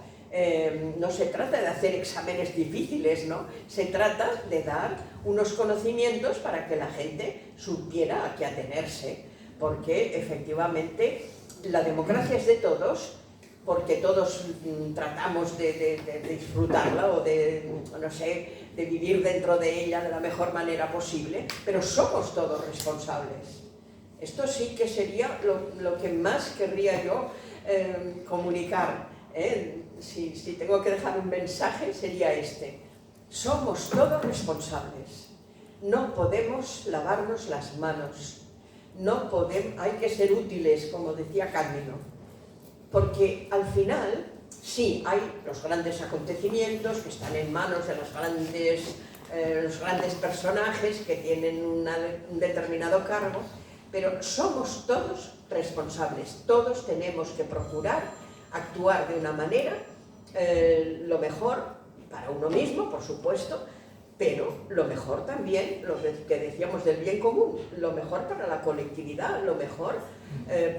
No se trata de hacer exámenes difíciles, ¿no? Se trata de dar unos conocimientos para que la gente supiera a qué atenerse, porque efectivamente la democracia es de todos, porque todos tratamos de disfrutarla o de vivir dentro de ella de la mejor manera posible, pero somos todos responsables. Esto sí que sería lo que más querría yo comunicar, ¿eh? Si tengo que dejar un mensaje sería este: somos todos responsables, no podemos lavarnos las manos, hay que ser útiles, como decía Cándido, porque al final sí hay los grandes acontecimientos que están en manos de los grandes personajes que tienen un determinado cargo, pero somos todos responsables, todos tenemos que procurar actuar de una manera lo mejor para uno mismo, por supuesto, pero lo mejor también, lo que decíamos del bien común, lo mejor para la colectividad, lo mejor,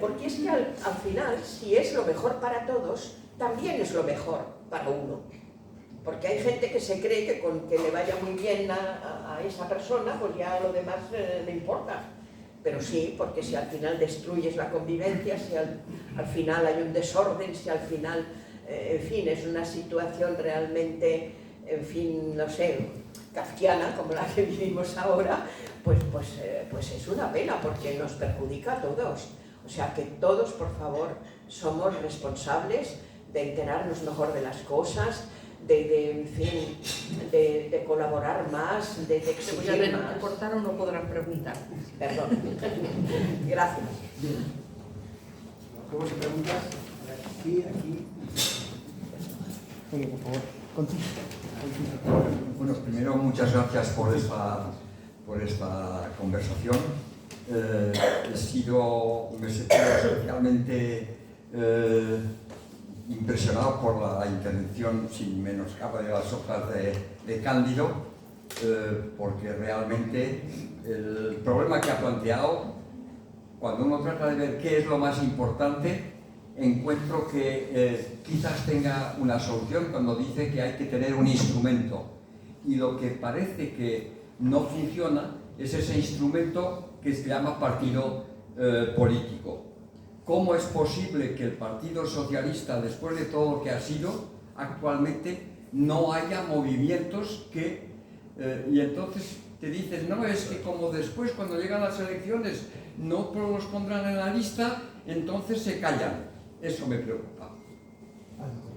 porque es que al final, si es lo mejor para todos, también es lo mejor para uno. Porque hay gente que se cree que con que le vaya muy bien a esa persona, pues ya lo demás le importa. Pero sí, porque si al final destruyes la convivencia, si al final hay un desorden, si al final, en fin, es una situación realmente, en fin, no sé, kafkiana, como la que vivimos ahora, pues es una pena, porque nos perjudica a todos. O sea, que todos, por favor, somos responsables de enterarnos mejor de las cosas, en fin, de colaborar más, de exigir más. ¿Se voy a cortar o no podrán preguntar? Perdón. Gracias. ¿Cómo se preguntas? Aquí. Bueno, por favor. Bueno, primero muchas gracias por esta conversación. Me he sentido especialmente impresionado por la intervención, sin menoscabo de las obras de Cándido, porque realmente el problema que ha planteado, cuando uno trata de ver qué es lo más importante, encuentro que quizás tenga una solución cuando dice que hay que tener un instrumento. Y lo que parece que no funciona es ese instrumento que se llama partido político. ¿Cómo es posible que el Partido Socialista, después de todo lo que ha sido, actualmente no haya movimientos que... y entonces te dicen, no, es que como después, cuando llegan las elecciones, no los pondrán en la lista, entonces se callan. Eso me preocupa.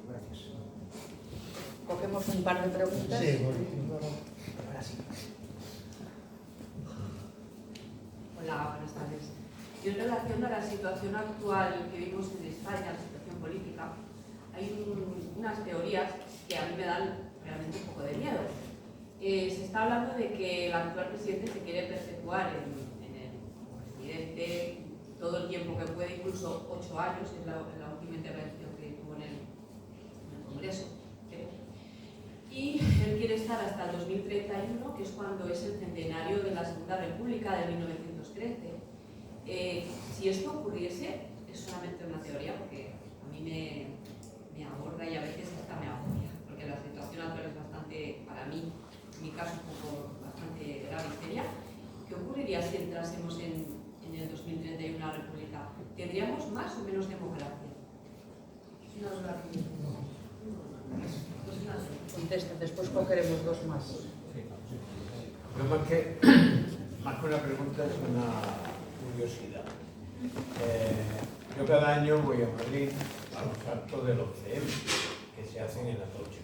Gracias. Cogemos un par de preguntas. Sí, Hola, buenas tardes. Yo, en relación a la situación actual que vivimos en España, la situación política, hay unas teorías que a mí me dan realmente un poco de miedo. Se está hablando de que el actual presidente se quiere perpetuar como presidente todo el tiempo que puede, incluso 8 años, es la última intervención que tuvo en el Congreso. Y él quiere estar hasta el 2031, que es cuando es el centenario de la Segunda República de 1913. Si esto ocurriese, es solamente una teoría, porque a mí me aborda y a veces hasta me agobia, porque la situación actual es bastante, para mí, en mi caso, un poco bastante grave y seria. ¿Qué ocurriría si entrásemos en el 2031 una república? ¿Tendríamos más o menos democracia? Contesta, después cogeremos dos más. No más que una pregunta, es una curiosidad. Yo cada año voy a Madrid a los actos del 11M que se hacen en Atocha.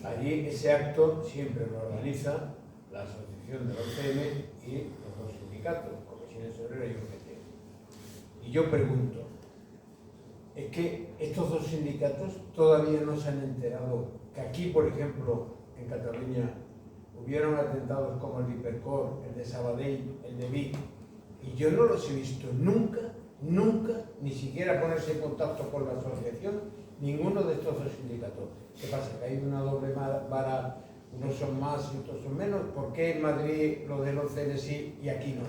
Allí ese acto siempre lo organiza la asociación del 11M y los dos sindicatos, Comisiones Obreras y UGT. Y yo pregunto, es que estos dos sindicatos todavía no se han enterado que aquí, por ejemplo, en Cataluña, hubieron atentados como el de Hipercor, el de Sabadell, el de Vic, y yo no los he visto nunca, ni siquiera ponerse en contacto con la asociación, ninguno de estos dos sindicatos. ¿Qué pasa? ¿Que hay una doble vara, unos son más y otros son menos? ¿Por qué en Madrid lo del 11N sí y aquí no?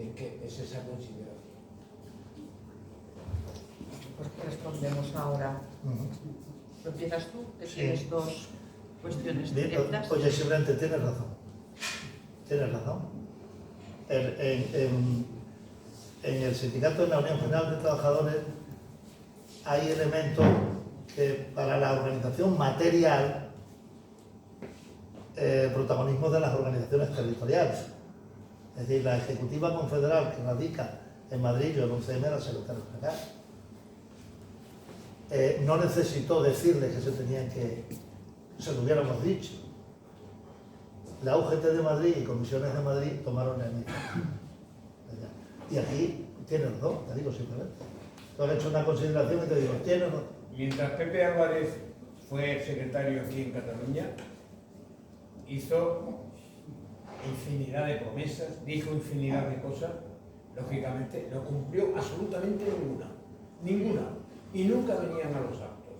Es que es esa consideración. Pues respondemos ahora. ¿Lo empiezas tú? Que Sí. tienes dos cuestiones directas. Oye, simplemente tienes razón. Tienes razón. En el sindicato de la Unión General de Trabajadores hay elementos que para la organización material, protagonismo de las organizaciones territoriales. Es decir, la Ejecutiva Confederal que radica en Madrid, yo el 11M era secretario general. No necesitó decirle que se lo hubiéramos dicho. La UGT de Madrid y Comisiones de Madrid tomaron la iniciativa. Y aquí tienes razón, te digo simplemente. Tú has hecho una consideración y te digo, tienes razón. Mientras Pepe Álvarez fue secretario aquí en Cataluña, hizo infinidad de promesas, dijo infinidad de cosas, lógicamente no cumplió absolutamente ninguna, y nunca venían a los actos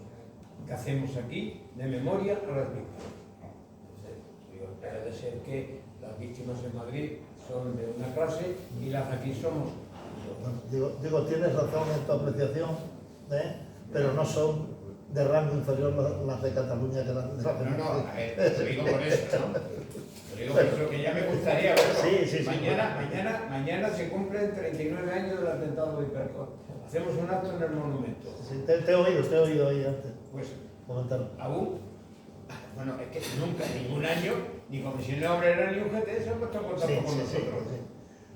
que hacemos aquí de memoria a las víctimas. Puede ser que las víctimas en Madrid son de una clase y las aquí somos. Digo, tienes razón en tu apreciación, pero no son de rango inferior las de Cataluña que las de la No, lo digo por eso, ¿no? Lo digo por eso, que ya me gustaría verlo. Sí. Mañana se cumplen 39 años del atentado de Hipercor. Hacemos un acto en el monumento. Sí, te he oído ahí antes. Pues, Comentarlo. aún, bueno, es que nunca, ningún año, ni Comisión Obrera ni UGT se han puesto en contacto con nosotros. Sí.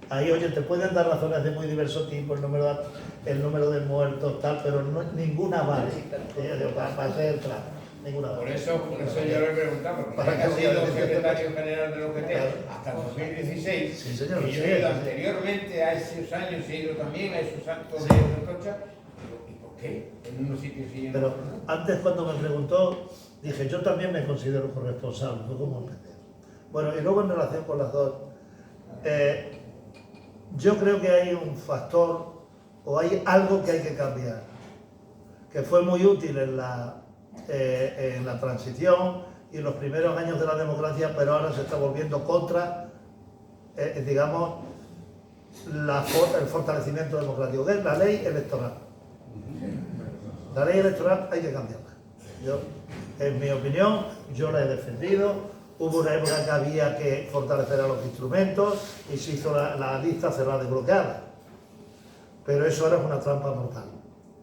Ahí, oye, te pueden dar razones de muy diverso tipo, el número de muertos, tal, pero no, ninguna vale. Para ser claro, ninguna vale. Por eso yo le preguntaba, porque Para ya que ha que sido veas que secretario general del UGT hasta el 2016, Sí, señor, y yo he ido anteriormente a esos años, he ido también a esos actos de Atocha, ¿y por qué? En unos sitios y en Pero otros no. antes, cuando me preguntó, dije, yo también me considero corresponsable, fue como empecé. Bueno, y luego en relación con las dos, yo creo que hay un factor o hay algo que hay que cambiar, que fue muy útil en la transición y en los primeros años de la democracia, pero ahora se está volviendo contra, digamos, el fortalecimiento democrático, que es la ley electoral. La ley electoral hay que cambiarla. Yo, en mi opinión, yo la he defendido. Hubo una época que había que fortalecer a los instrumentos y se hizo la lista cerrada y bloqueada. Pero eso ahora es una trampa mortal.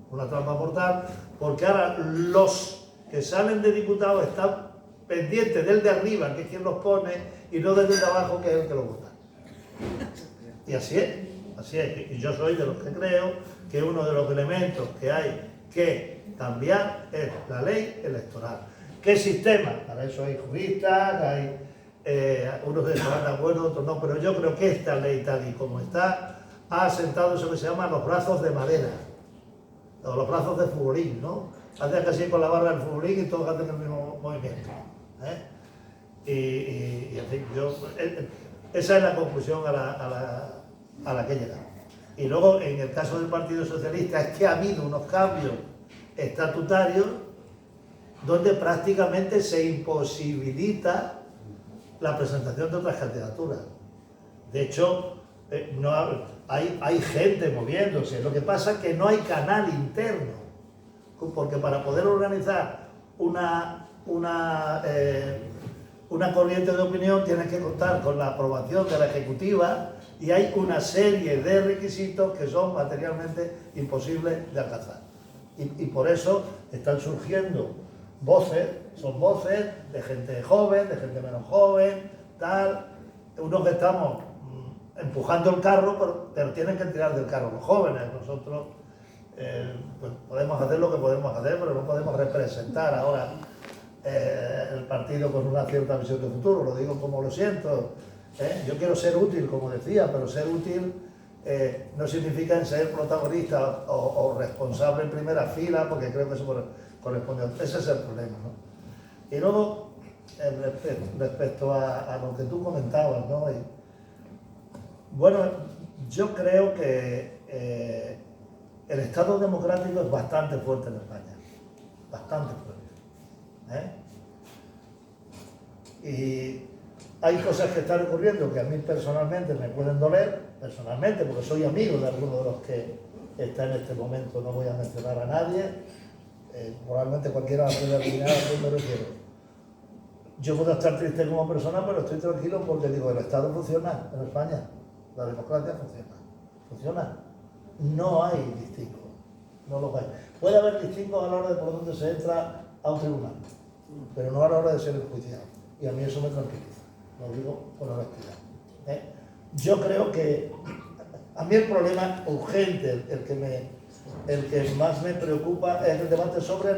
Una trampa mortal porque ahora los que salen de diputados están pendientes del de arriba, que es quien los pone, y no del de abajo, que es el que los vota. Y así es, así es. Y yo soy de los que creo que uno de los elementos que hay que cambiar es la ley electoral. ¿Qué sistema? Para eso hay juristas, hay unos que estarán de acuerdo, otros no, pero yo creo que esta ley, tal y como está, ha asentado eso que se llama los brazos de madera, o los brazos de futbolín, ¿no? Hacen casi con la barra del futbolín y todos hacen el mismo movimiento. Y en fin, esa es la conclusión a la que he llegado. Y luego, en el caso del Partido Socialista, es que ha habido unos cambios estatutarios donde prácticamente se imposibilita la presentación de otras candidaturas. De hecho, hay gente moviéndose. Lo que pasa es que no hay canal interno, porque para poder organizar una corriente de opinión tienes que contar con la aprobación de la Ejecutiva y hay una serie de requisitos que son materialmente imposibles de alcanzar. Y por eso están surgiendo voces, son voces de gente joven, de gente menos joven, tal, unos que estamos empujando el carro, pero tienen que tirar del carro los jóvenes. Nosotros pues podemos hacer lo que podemos hacer, pero no podemos representar ahora el partido con una cierta visión de futuro, lo digo como lo siento. Yo quiero ser útil, como decía, pero ser útil no significa en ser protagonista o responsable en primera fila, porque creo que eso corresponde. Ese es el problema, ¿no? Y luego, respecto a lo que tú comentabas, ¿no? Bueno, yo creo que el Estado democrático es bastante fuerte en España, bastante fuerte. Y hay cosas que están ocurriendo que a mí personalmente me pueden doler, personalmente, porque soy amigo de algunos de los que están en este momento, no voy a mencionar a nadie, probablemente cualquiera puede adivinar a quién me refiero. Yo puedo estar triste como persona, pero estoy tranquilo porque digo, el Estado funciona en España, la democracia funciona. No hay distingos, no los hay. Puede haber distingos a la hora de por dónde se entra a un tribunal, pero no a la hora de ser enjuiciado. Y a mí eso me tranquiliza, lo digo con honestidad. Yo creo que a mí el problema urgente, el que más me preocupa es el debate sobre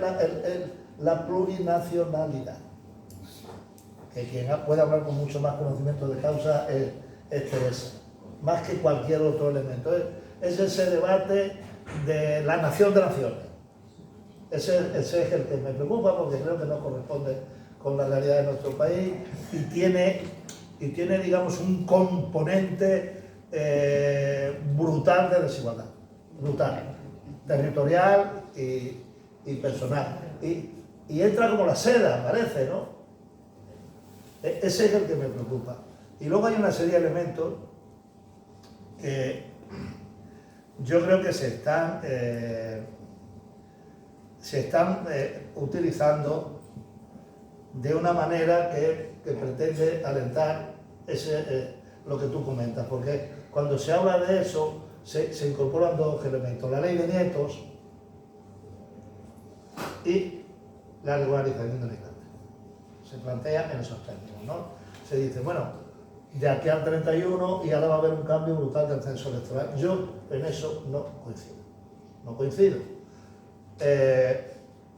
la plurinacionalidad. Que quien puede hablar con mucho más conocimiento de causa es Teresa, más que cualquier otro elemento. Es ese debate de la nación de naciones. Ese es el que me preocupa porque creo que no corresponde con la realidad de nuestro país y tiene digamos, un componente brutal de desigualdad, brutal, territorial y personal. Y entra como la seda, parece, ¿no? Ese es el que me preocupa. Y luego hay una serie de elementos que yo creo que se están utilizando de una manera que pretende alentar lo que tú comentas, porque cuando se habla de eso se incorporan dos elementos, la ley de nietos y la regularización del instante. Se plantea en esos términos, ¿no? Se dice, bueno, de aquí al 31 y ahora va a haber un cambio brutal del censo electoral. Yo en eso no coincido.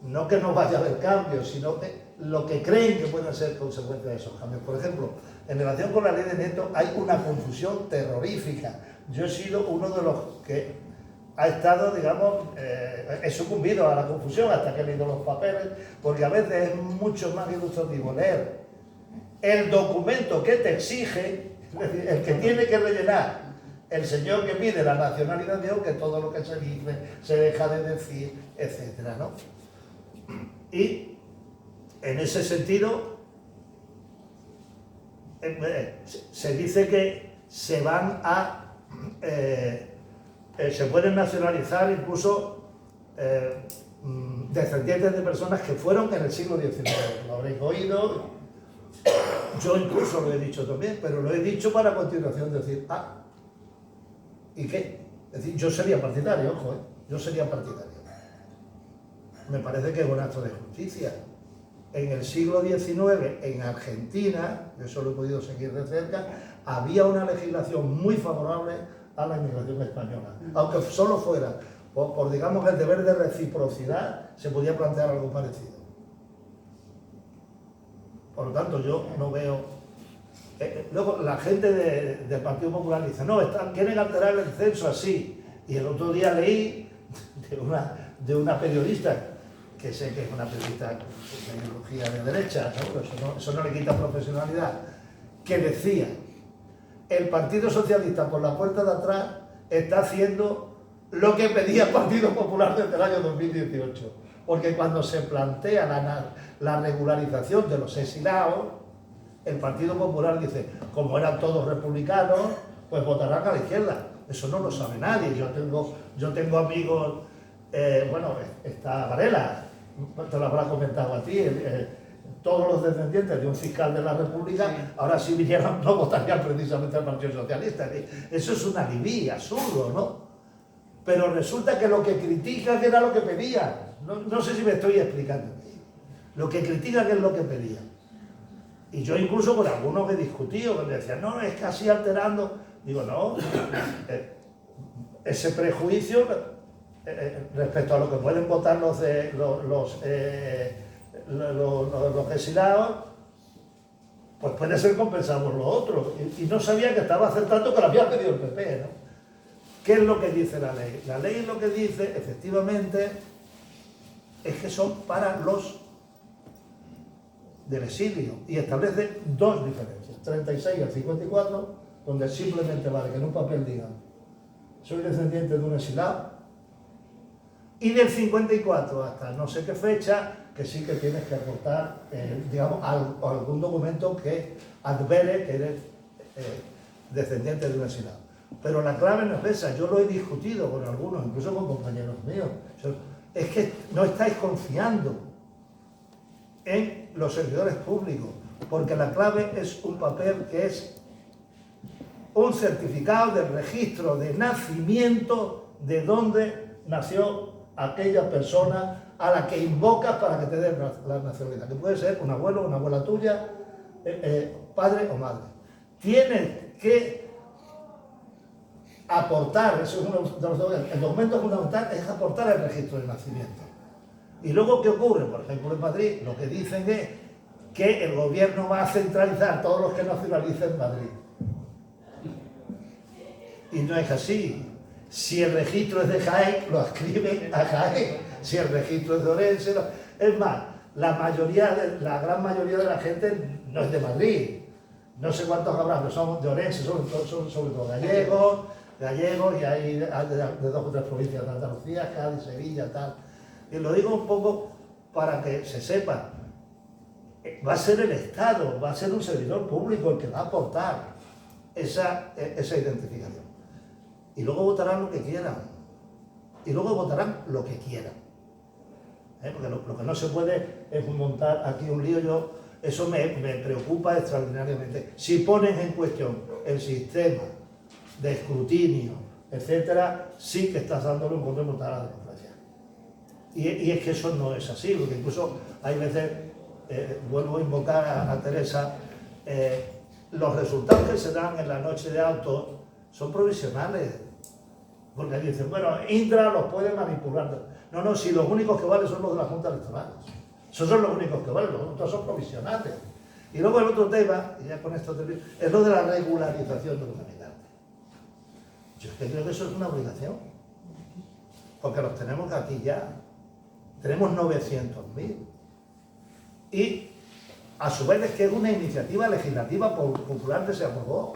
No que no vaya a haber cambios, sino lo que creen que pueden ser consecuencias de esos cambios. Por ejemplo, en relación con la ley de nietos hay una confusión terrorífica. Yo he sido uno de los que ha estado, digamos, he sucumbido a la confusión hasta que he leído los papeles, porque a veces es mucho más ilustrativo leer el documento que te exige, es decir, el que tiene que rellenar el señor que pide la nacionalización, que todo lo que se dice, se deja de decir, etcétera, ¿no? Y en ese sentido, se dice que se van a se pueden nacionalizar incluso descendientes de personas que fueron en el siglo XIX. Lo habréis oído, yo incluso lo he dicho también, pero lo he dicho para a continuación decir, ¿y qué? Es decir, yo sería partidario, ojo, yo sería partidario. Me parece que es un acto de justicia. En el siglo XIX, en Argentina, eso lo he podido seguir de cerca, había una legislación muy favorable a la inmigración española. Aunque solo fuera por digamos, el deber de reciprocidad, se podía plantear algo parecido. Por lo tanto, yo no veo... luego, la gente del Partido Popular dice, no, quieren alterar el censo así. Y el otro día leí de una periodista, que sé que es una periodista de ideología de derecha, ¿no? Eso no le quita profesionalidad, que decía, el Partido Socialista por la puerta de atrás está haciendo lo que pedía el Partido Popular desde el año 2018. Porque cuando se plantea la regularización de los exilados, el Partido Popular dice, como eran todos republicanos, pues votarán a la izquierda. Eso no lo sabe nadie. Yo tengo amigos, bueno, está Varela, te lo habrá comentado a ti, todos los descendientes de un fiscal de la República, sí, ahora si vinieran no votarían precisamente al Partido Socialista. Eso es un alibi absurdo, ¿no? Pero resulta que lo que critican era lo que pedían. No sé si me estoy explicando. Lo que critican es lo que pedían. Y yo incluso con algunos he discutido, que me decían, no, es casi alterando. Digo, no, ese prejuicio respecto a lo que pueden votar los exilados, pues puede ser compensado por los otros. Y no sabía que estaba acertando que lo había pedido el PP, ¿no? ¿Qué es lo que dice la ley? La ley lo que dice, efectivamente, es que son para los del exilio y establece dos diferencias, 36 al 54, donde simplemente vale que en un papel digan soy descendiente de un exilado, y del 54 hasta no sé qué fecha, que sí que tienes que aportar, digamos, algún documento que advere que eres descendiente de un exilado. Pero la clave no es esa, yo lo he discutido con algunos, incluso con compañeros míos. Es que no estáis confiando en los servidores públicos, porque la clave es un papel que es un certificado del registro de nacimiento de donde nació aquella persona a la que invocas para que te den la nacionalidad, que puede ser un abuelo, una abuela tuya, padre o madre. Tienes que aportar, eso es uno de los documentos, el documento fundamental es aportar el registro de nacimiento. Y luego, ¿qué ocurre? Por ejemplo, en Madrid, lo que dicen es que el gobierno va a centralizar todos los que nacionalicen Madrid. Y no es así. Si el registro es de Jaén, lo adscriben a Jaén. Si el registro es de Orense, es más, la gran mayoría de la gente no es de Madrid. No sé cuántos habrá, pero son de Orense, son sobre todo gallegos, y hay de dos o tres provincias de Andalucía, Cádiz, Sevilla, tal. Y lo digo un poco para que se sepa. Va a ser el Estado, va a ser un servidor público el que va a aportar esa identificación. Y luego votarán lo que quieran. Y luego votarán lo que quieran. Porque lo que no se puede es montar aquí un lío. Eso me preocupa extraordinariamente. Si ponen en cuestión el sistema de escrutinio, etcétera, sí que estás dándole un golpe mortal a la democracia. Y es que eso no es así, porque incluso hay veces, vuelvo a invocar a Teresa, los resultados que se dan en la noche de autos son provisionales. Porque dicen, bueno, Indra los puede manipular. No, si los únicos que valen son los de la Junta Electoral. Esos son los únicos que valen, los otros son provisionales. Y luego el otro tema, y ya con esto termino, es lo de la regularización de los habitantes. Yo es que creo que eso es una obligación. porque los tenemos aquí ya. Tenemos 900.000. Y a su vez es que es una iniciativa legislativa popular que se aprobó.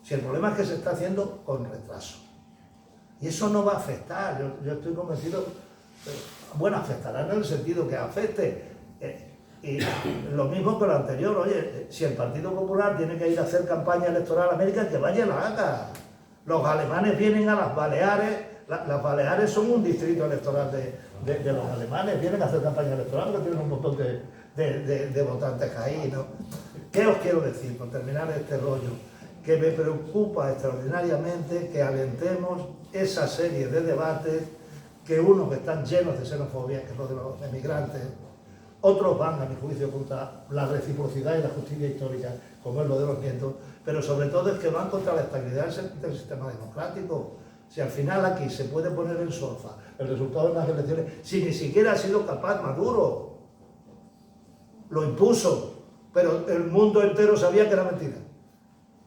Si el problema es que se está haciendo con retraso. Y eso no va a afectar, yo estoy convencido, bueno, afectará en el sentido que afecte. Y lo mismo que lo anterior, oye, si el Partido Popular tiene que ir a hacer campaña electoral a América, que vaya y la haga. Los alemanes vienen a las Baleares, las Baleares son un distrito electoral de los alemanes, vienen a hacer campaña electoral porque tienen un montón de votantes ahí, ¿no? ¿Qué os quiero decir, por terminar este rollo? Que me preocupa extraordinariamente que alentemos esa serie de debates, que unos que están llenos de xenofobia, que es lo de los emigrantes, otros van, a mi juicio, contra la reciprocidad y la justicia histórica, como es lo de los nietos, pero sobre todo es que van contra la estabilidad del sistema democrático. Si al final aquí se puede poner en solfa el resultado de las elecciones, si ni siquiera ha sido capaz Maduro, lo impuso, pero el mundo entero sabía que era mentira.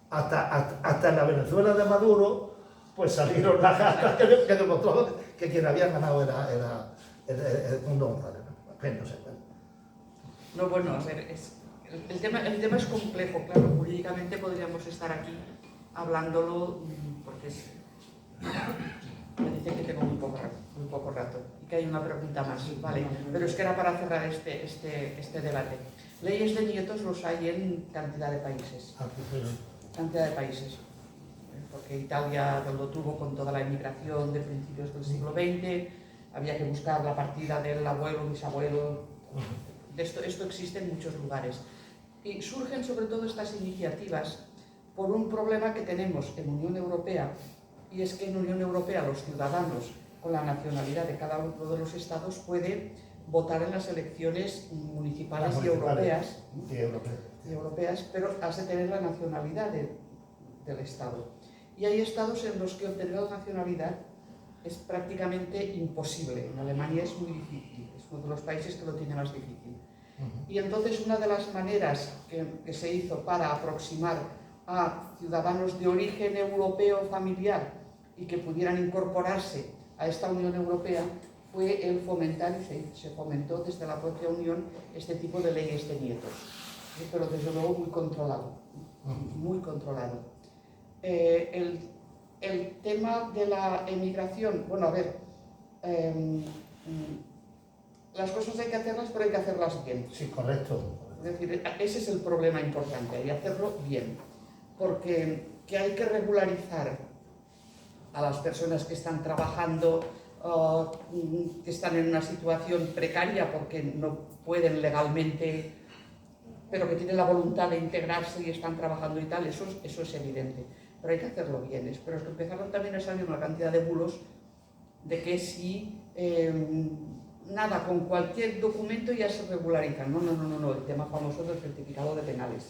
Hasta en la Venezuela de Maduro, pues salieron las cartas que demostraban que quien había ganado era el mundo González. No sé. No, bueno, a ver, el tema es complejo, claro, jurídicamente podríamos estar aquí hablándolo, porque me dicen que tengo muy poco rato y que hay una pregunta más, vale, pero es que era para cerrar este debate. Leyes de nietos los hay en cantidad de países. Porque Italia lo tuvo con toda la inmigración de principios del siglo XX, había que buscar la partida del abuelo, bisabuelo. Esto existe en muchos lugares. Y surgen sobre todo estas iniciativas por un problema que tenemos en Unión Europea, y es que en Unión Europea los ciudadanos con la nacionalidad de cada uno de los estados puede votar en las elecciones municipales y europeas, pero has de tener la nacionalidad del estado. Y hay estados en los que obtener la nacionalidad es prácticamente imposible. En Alemania es muy difícil, es uno de los países que lo tiene más difícil. Y entonces una de las maneras que se hizo para aproximar a ciudadanos de origen europeo familiar y que pudieran incorporarse a esta Unión Europea fue el fomentar, y se fomentó desde la propia Unión, este tipo de leyes de nietos, pero desde luego muy controlado, muy controlado. El tema de la emigración, bueno, a ver, las cosas hay que hacerlas, pero hay que hacerlas bien. Sí, correcto. Es decir, ese es el problema importante, hay que hacerlo bien, porque que hay que regularizar a las personas que están trabajando, que están en una situación precaria porque no pueden legalmente, pero que tienen la voluntad de integrarse y están trabajando y tal, eso es evidente. Pero hay que hacerlo bien. Pero es que empezaron también a salir una cantidad de bulos de que si nada, con cualquier documento ya se regularizan. No, el tema famoso del certificado de penales.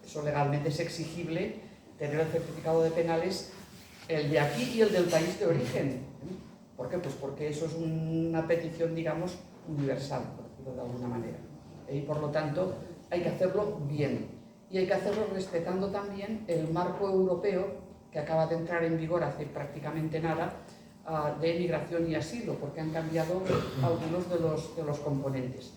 Eso legalmente es exigible, tener el certificado de penales, el de aquí y el del país de origen. ¿Por qué? Pues porque eso es una petición, digamos, universal, por decirlo de alguna manera. Y por lo tanto hay que hacerlo bien. Y hay que hacerlo respetando también el marco europeo que acaba de entrar en vigor hace prácticamente nada, de migración y asilo, porque han cambiado algunos de los componentes.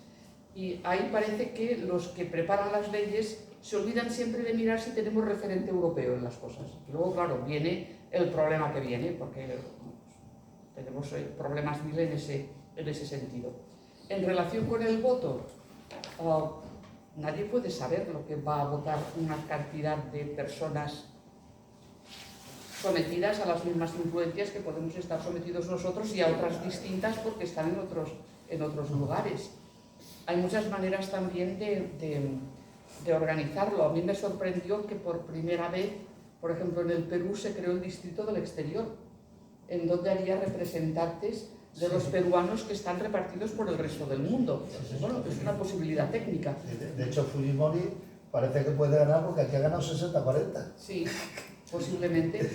Y ahí parece que los que preparan las leyes se olvidan siempre de mirar si tenemos referente europeo en las cosas. Y luego, claro, viene el problema que viene, porque tenemos problemas mil en ese sentido. En relación con el voto, nadie puede saber lo que va a votar una cantidad de personas sometidas a las mismas influencias que podemos estar sometidos nosotros y a otras distintas porque están en otros lugares. Hay muchas maneras también de organizarlo. A mí me sorprendió que por primera vez, por ejemplo, en el Perú se creó el Distrito del Exterior, en donde había representantes de los peruanos que están repartidos por el resto del mundo. Bueno, es una posibilidad técnica. De hecho, Fujimori parece que puede ganar porque aquí ha ganado 60-40. Sí, posiblemente.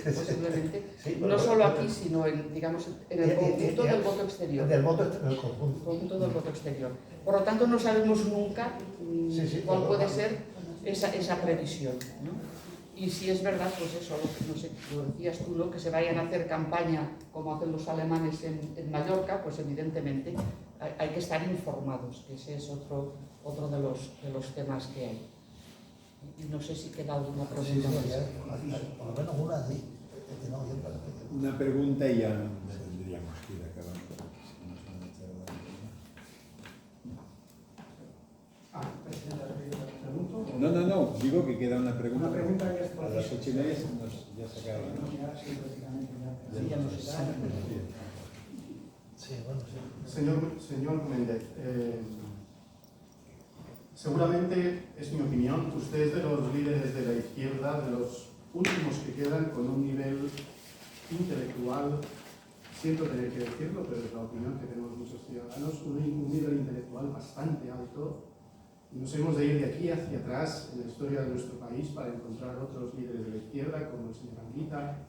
Sí, no solo aquí, sino en el conjunto del voto exterior. Del voto exterior, el conjunto del voto exterior. Por lo tanto, no sabemos nunca cuál puede ser esa previsión, ¿no? Y si es verdad, pues eso, no sé, lo decías tú, ¿no? Que se vayan a hacer campaña como hacen los alemanes en Mallorca, pues evidentemente hay que estar informados, que ese es otro de los temas que hay. Y no sé si queda alguna pregunta más. Por lo menos una sí. Una pregunta y ya tendríamos que ir acabando. No, digo que queda una pregunta. Una pregunta que es a las 8:30 ya se acaba, ¿no? Sí, bueno, sí. Señor Méndez, seguramente, es mi opinión, usted es de los líderes de la izquierda, de los últimos que quedan con un nivel intelectual, siento tener que decirlo, pero es la opinión que tenemos muchos ciudadanos, un nivel intelectual bastante alto. Nos hemos de ir de aquí hacia atrás en la historia de nuestro país para encontrar otros líderes de la izquierda, como el señor Anguita,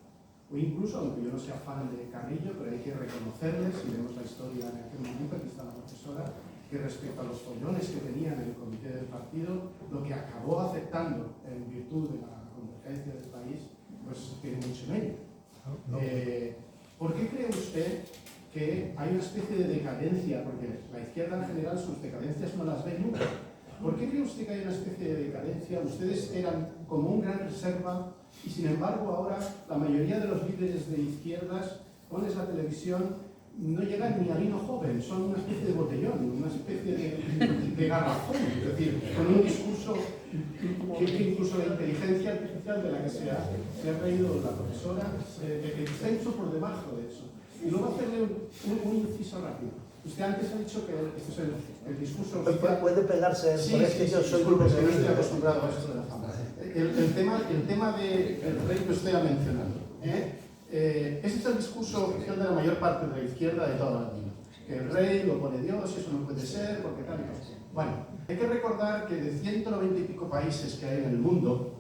o incluso, aunque yo no sea fan de Carrillo, pero hay que reconocerles, si vemos la historia en aquel momento, aquí está la profesora, que respecto a los follones que tenían en el comité del partido, lo que acabó aceptando en virtud de la convergencia del país, pues tiene mucho mérito. ¿Por qué cree usted que hay una especie de decadencia? Porque la izquierda en general sus decadencias no las ve nunca. ¿Por qué cree usted que hay una especie de decadencia? Ustedes eran como un gran reserva y sin embargo ahora la mayoría de los líderes de izquierdas, pones la televisión, no llegan ni a vino joven, son una especie de botellón, una especie de garrafón, es decir, con un discurso que incluso la inteligencia artificial de la que se ha reído la profesora está incluso por debajo de eso. Y luego hacerle un inciso rápido. Usted antes ha dicho que este es el discurso oficial. Puede pegarse Sí, yo soy disculpe, que no estoy acostumbrado a esto de la fama. El tema del rey que usted ha mencionado. Ese es el discurso oficial de la mayor parte de la izquierda de toda la vida. Que el rey lo pone Dios y eso no puede ser, porque tal y tal. Bueno, hay que recordar que de 190 y pico países que hay en el mundo,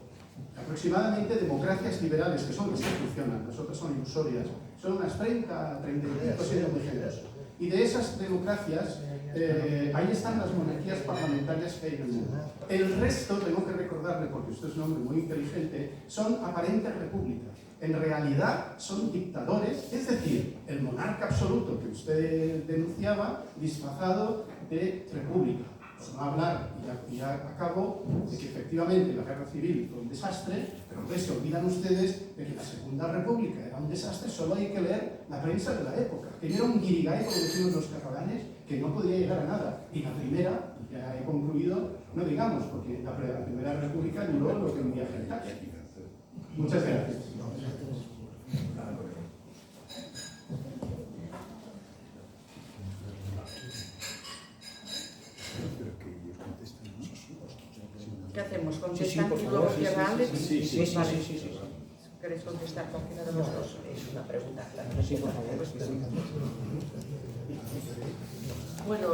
aproximadamente democracias liberales, que son las que funcionan, las otras son ilusorias, son unas 30 y pico siendo muy generosos. Y de esas democracias, ahí están las monarquías parlamentarias que hay en el mundo. El resto, tengo que recordarle, porque usted es un hombre muy inteligente, son aparentes repúblicas. En realidad son dictadores, es decir, el monarca absoluto que usted denunciaba, disfrazado de república. Por no hablar, y ya acabo, de que efectivamente la guerra civil fue un desastre, pero que se olvidan ustedes de que la Segunda República era un desastre, solo hay que leer la prensa de la época, que era un guirigay, como decimos los catalanes, que no podía llegar a nada. Y la primera, ya he concluido, no digamos, porque la Primera República duró lo que un viaje en taxi. Muchas gracias. ¿Qué hacemos? ¿Contestan y luego cierra Alex? Sí. ¿Queréis contestar cualquiera de los dos? Es una pregunta clara. Sí, por favor. Bueno,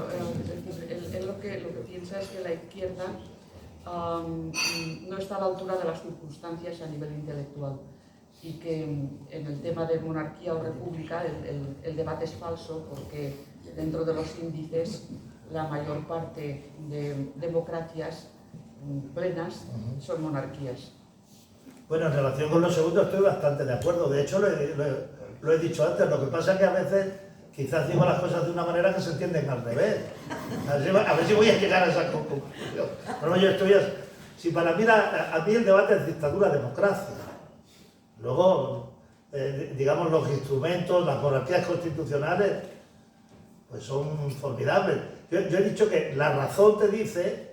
él lo que piensa es que la izquierda no está a la altura de las circunstancias a nivel intelectual y que en el tema de monarquía o república el debate es falso porque dentro de los índices la mayor parte de democracias plenas son monarquías. Bueno, en relación con lo segundo estoy bastante de acuerdo. De hecho, lo he dicho antes. Lo que pasa es que a veces quizás digo las cosas de una manera que se entienden al revés. A ver si voy a llegar a esa conclusión. Bueno, yo estoy... Si para mí, a mí el debate es dictadura-democracia. Luego, digamos, los instrumentos, las monarquías constitucionales, pues son formidables. Yo he dicho que la razón te dice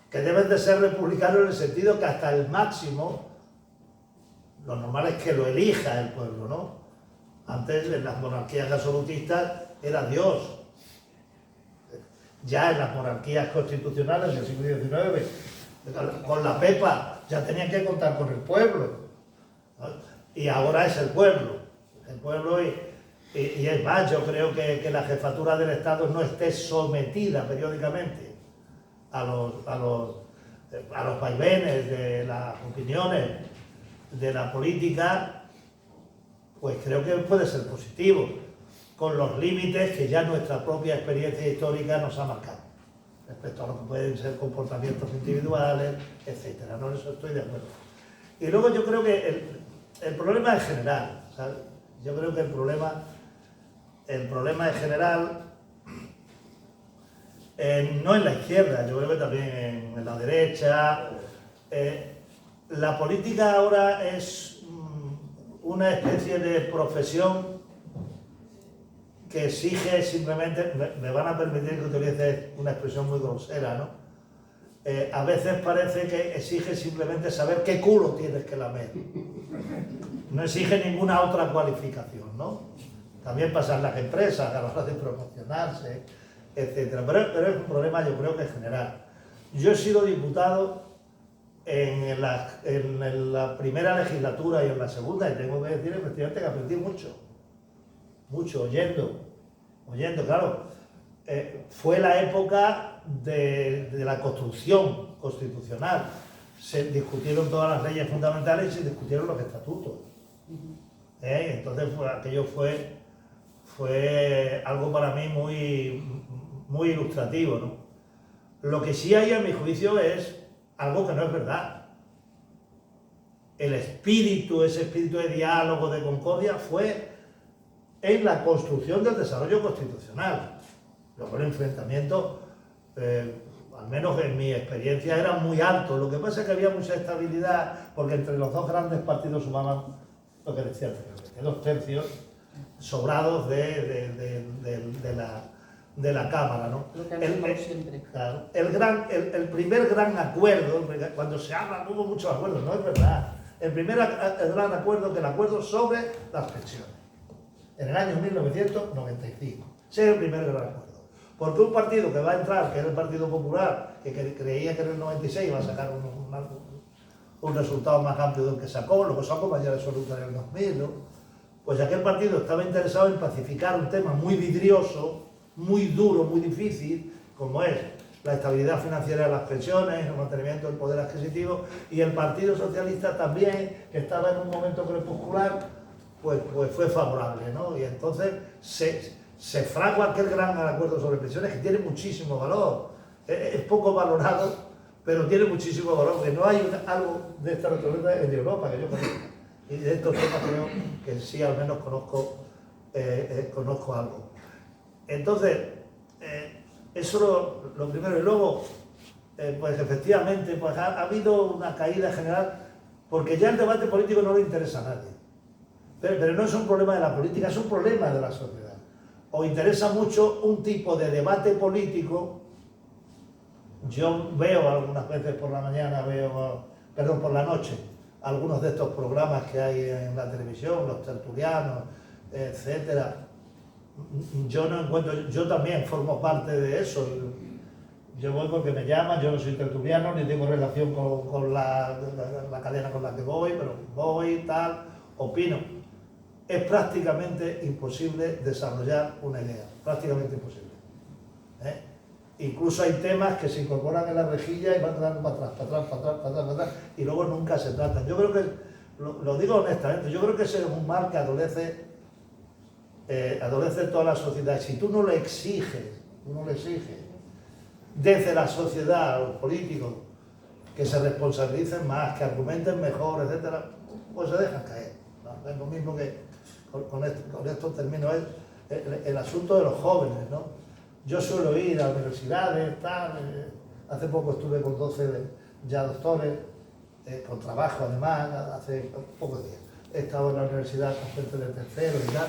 que deben de ser republicanos en el sentido que hasta el máximo, lo normal es que lo elija el pueblo, ¿no? Antes, en las monarquías absolutistas, era Dios. Ya en las monarquías constitucionales del siglo XIX, con la Pepa, ya tenían que contar con el pueblo, ¿no? Y ahora es el pueblo. Y es más, yo creo que la jefatura del Estado no esté sometida periódicamente a los vaivenes de las opiniones de la política, pues creo que puede ser positivo, con los límites que ya nuestra propia experiencia histórica nos ha marcado, respecto a lo que pueden ser comportamientos individuales, etc. No, en eso estoy de acuerdo. Y luego yo creo que el problema es general, ¿sabes? Yo creo que el problema es general, no en la izquierda, yo creo que también en la derecha. La política ahora es una especie de profesión que exige simplemente, me van a permitir que utilice una expresión muy grosera, ¿no? A veces parece que exige simplemente saber qué culo tienes que lamer. No exige ninguna otra cualificación, ¿no? También pasa en las empresas a la hora de promocionarse, etc. Pero es un problema, yo creo que general. Yo he sido diputado en la primera legislatura y en la segunda, y tengo que decir efectivamente que aprendí mucho, oyendo, claro. Fue la época de la construcción constitucional. Se discutieron todas las leyes fundamentales y se discutieron los estatutos. Entonces aquello fue algo para mí muy ilustrativo, ¿no? Lo que sí hay, a mi juicio, es algo que no es verdad. Ese espíritu de diálogo, de concordia, fue en la construcción del desarrollo constitucional. Luego el enfrentamiento, al menos en mi experiencia, era muy alto. Lo que pasa es que había mucha estabilidad, porque entre los dos grandes partidos sumaban, lo que decía anteriormente, 2 tercios sobrados de la Cámara, ¿no? Lo que hablamos siempre. Claro, el primer gran acuerdo, cuando se habla, hubo muchos acuerdos, no es verdad. El primer gran acuerdo, que el acuerdo sobre las pensiones, en el año 1995. Ese es el primer gran acuerdo. Porque un partido que va a entrar, que es el Partido Popular, que creía que en el 96 iba a sacar un resultado más amplio del que sacó, luego sacó mayoría absoluta en el 2000, ¿no? Pues aquel partido estaba interesado en pacificar un tema muy vidrioso, muy duro, muy difícil, como es la estabilidad financiera de las pensiones, el mantenimiento del poder adquisitivo, y el Partido Socialista también, que estaba en un momento crepuscular, pues fue favorable, ¿no? Y entonces se fragua aquel gran acuerdo sobre pensiones, que tiene muchísimo valor. Es poco valorado, pero tiene muchísimo valor, porque no hay algo de esta naturaleza en Europa que yo conozca. Y de estos temas creo que sí, al menos conozco algo. Entonces, eso lo primero. Y luego, pues efectivamente, pues ha habido una caída general, porque ya el debate político no le interesa a nadie. Pero no es un problema de la política, es un problema de la sociedad. Os interesa mucho un tipo de debate político. Yo veo algunas veces por la mañana, por la noche, algunos de estos programas que hay en la televisión, los tertulianos, etcétera. Yo no encuentro, yo también formo parte de eso. Yo voy porque me llaman, yo no soy tertuliano, ni tengo relación con la cadena con la que voy, pero voy, tal, opino. Es prácticamente imposible desarrollar una idea, prácticamente imposible. Incluso hay temas que se incorporan en la rejilla y van dando para atrás, y luego nunca se tratan. Yo creo que, lo digo honestamente, yo creo que ese es un mal que adolece toda la sociedad. Si tú no le exiges, desde la sociedad a los políticos, que se responsabilicen más, que argumenten mejor, etcétera, pues se dejan caer, ¿no? Es lo mismo que con esto termino, es el asunto de los jóvenes, ¿no? Yo suelo ir a universidades, tal, hace poco estuve con 12 ya doctores, con trabajo además, hace pocos días. He estado en la universidad con gente de tercero y tal,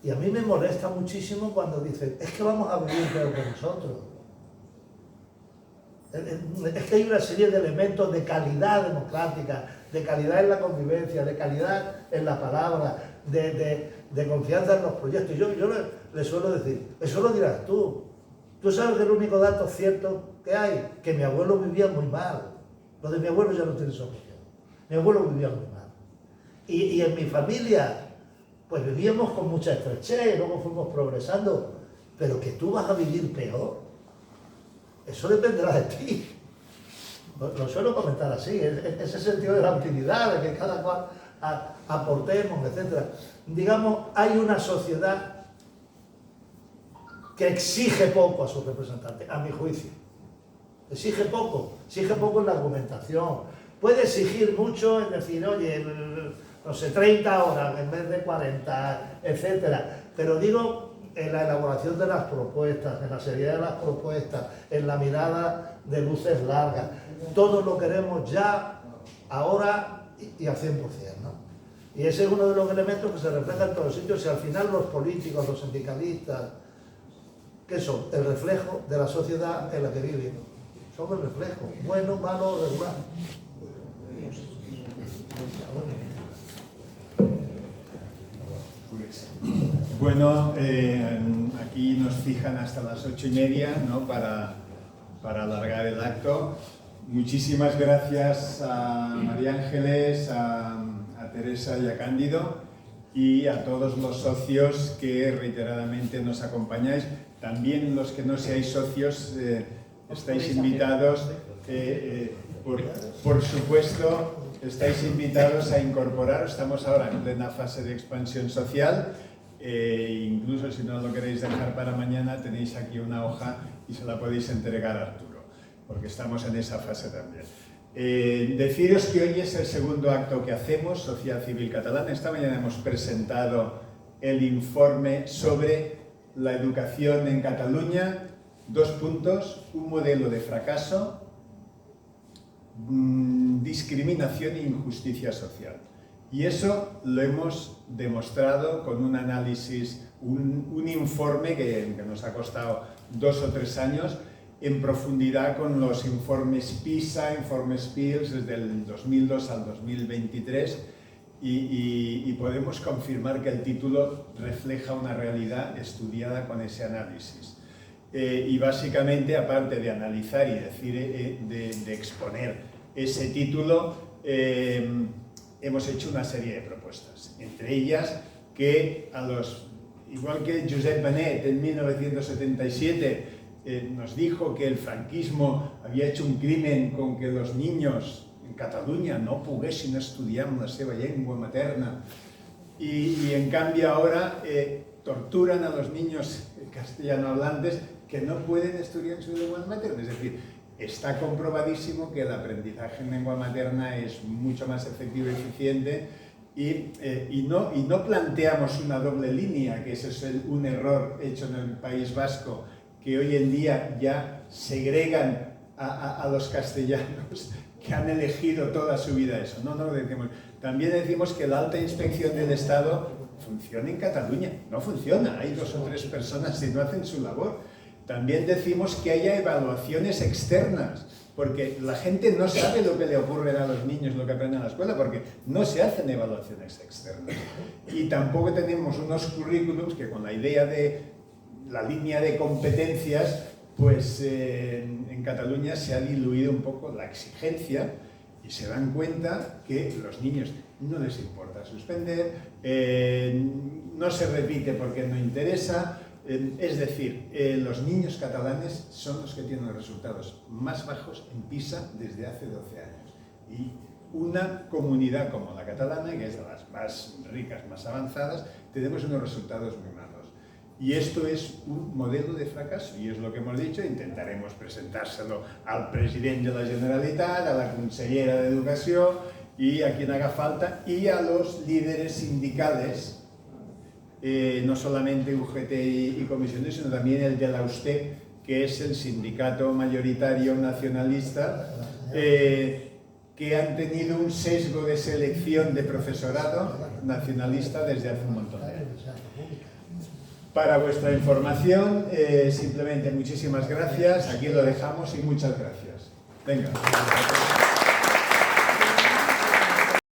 y a mí me molesta muchísimo cuando dicen, es que vamos a vivir peor que nosotros. Es que hay una serie de elementos de calidad democrática, de calidad en la convivencia, de calidad en la palabra, de confianza en los proyectos. Yo le suelo decir, eso lo dirás tú. Tú sabes que el único dato cierto que hay, que mi abuelo vivía muy mal. Lo de mi abuelo ya no tiene solución. Mi abuelo vivía muy mal. Y en mi familia, pues vivíamos con mucha estrechez, luego fuimos progresando. Pero que tú vas a vivir peor, eso dependerá de ti. Lo suelo comentar así, ese sentido de la utilidad, de que cada cual aportemos, etc. Digamos, hay una sociedad que exige poco a sus representantes, a mi juicio. Exige poco en la argumentación, puede exigir mucho, es decir, oye, no sé, 30 horas en vez de 40, etcétera. Pero digo, en la elaboración de las propuestas, en la seriedad de las propuestas, en la mirada de luces largas, todo lo queremos ya, ahora y al 100%, ¿no? Y ese es uno de los elementos que se refleja en todos los sitios, y al final los políticos, los sindicalistas, ¿qué son? El reflejo de la sociedad en la que viven. Son el reflejo, bueno, malo, regular. Bueno, aquí nos fijan hasta las 8:30, ¿no? para alargar el acto. Muchísimas gracias a María Ángeles, a Teresa y a Cándido, y a todos los socios que reiteradamente nos acompañáis. También los que no seáis socios estáis invitados, por supuesto, estáis invitados a incorporaros. Estamos ahora en plena fase de expansión social. Incluso si no lo queréis dejar para mañana, tenéis aquí una hoja y se la podéis entregar a Arturo, porque estamos en esa fase también. Deciros que hoy es el segundo acto que hacemos, Sociedad Civil Catalana. Esta mañana hemos presentado el informe sobre la educación en Cataluña. 2 puntos: un modelo de fracaso, discriminación e injusticia social. Y eso lo hemos demostrado con un análisis, un informe que nos ha costado 2 o 3 años, en profundidad con los informes PISA, informes PIRLS, desde el 2002 al 2023, y podemos confirmar que el título refleja una realidad estudiada con ese análisis. Y básicamente, aparte de analizar y decir, de exponer ese título, hemos hecho una serie de propuestas, entre ellas que igual que Josep Benet en 1977 nos dijo que el franquismo había hecho un crimen con que los niños en Catalunya no poguessin estudiar en la seva llengua materna, y en cambio ahora torturan a los niños castellanohablantes que no pueden estudiar en su lengua materna. Es decir, está comprobadísimo que el aprendizaje en lengua materna es mucho más efectivo y eficiente, y no planteamos una doble línea, que ese es un error hecho en el País Vasco, que hoy en día ya segregan a los castellanos que han elegido toda su vida eso. No lo decimos. También decimos que la alta inspección del Estado funciona en Cataluña. No funciona, hay 2 o 3 personas que no hacen su labor. También decimos que haya evaluaciones externas, porque la gente no sabe lo que le ocurre a los niños, lo que aprenden en la escuela, porque no se hacen evaluaciones externas. Y tampoco tenemos unos currículums que, con la idea de la línea de competencias, pues en Cataluña se ha diluido un poco la exigencia, y se dan cuenta que los niños no les importa suspender, no se repite porque no interesa. Es decir, los niños catalanes son los que tienen los resultados más bajos en PISA desde hace 12 años. Y una comunidad como la catalana, que es de las más ricas, más avanzadas, tenemos unos resultados muy malos. Y esto es un modelo de fracaso, y es lo que hemos dicho. Intentaremos presentárselo al presidente de la Generalitat, a la consellera de Educación y a quien haga falta, y a los líderes sindicales, no solamente UGT y comisiones, sino también el de la USTEC, que es el sindicato mayoritario nacionalista, que han tenido un sesgo de selección de profesorado nacionalista desde hace un montón de años. Para vuestra información, simplemente muchísimas gracias, aquí lo dejamos y muchas gracias. Venga.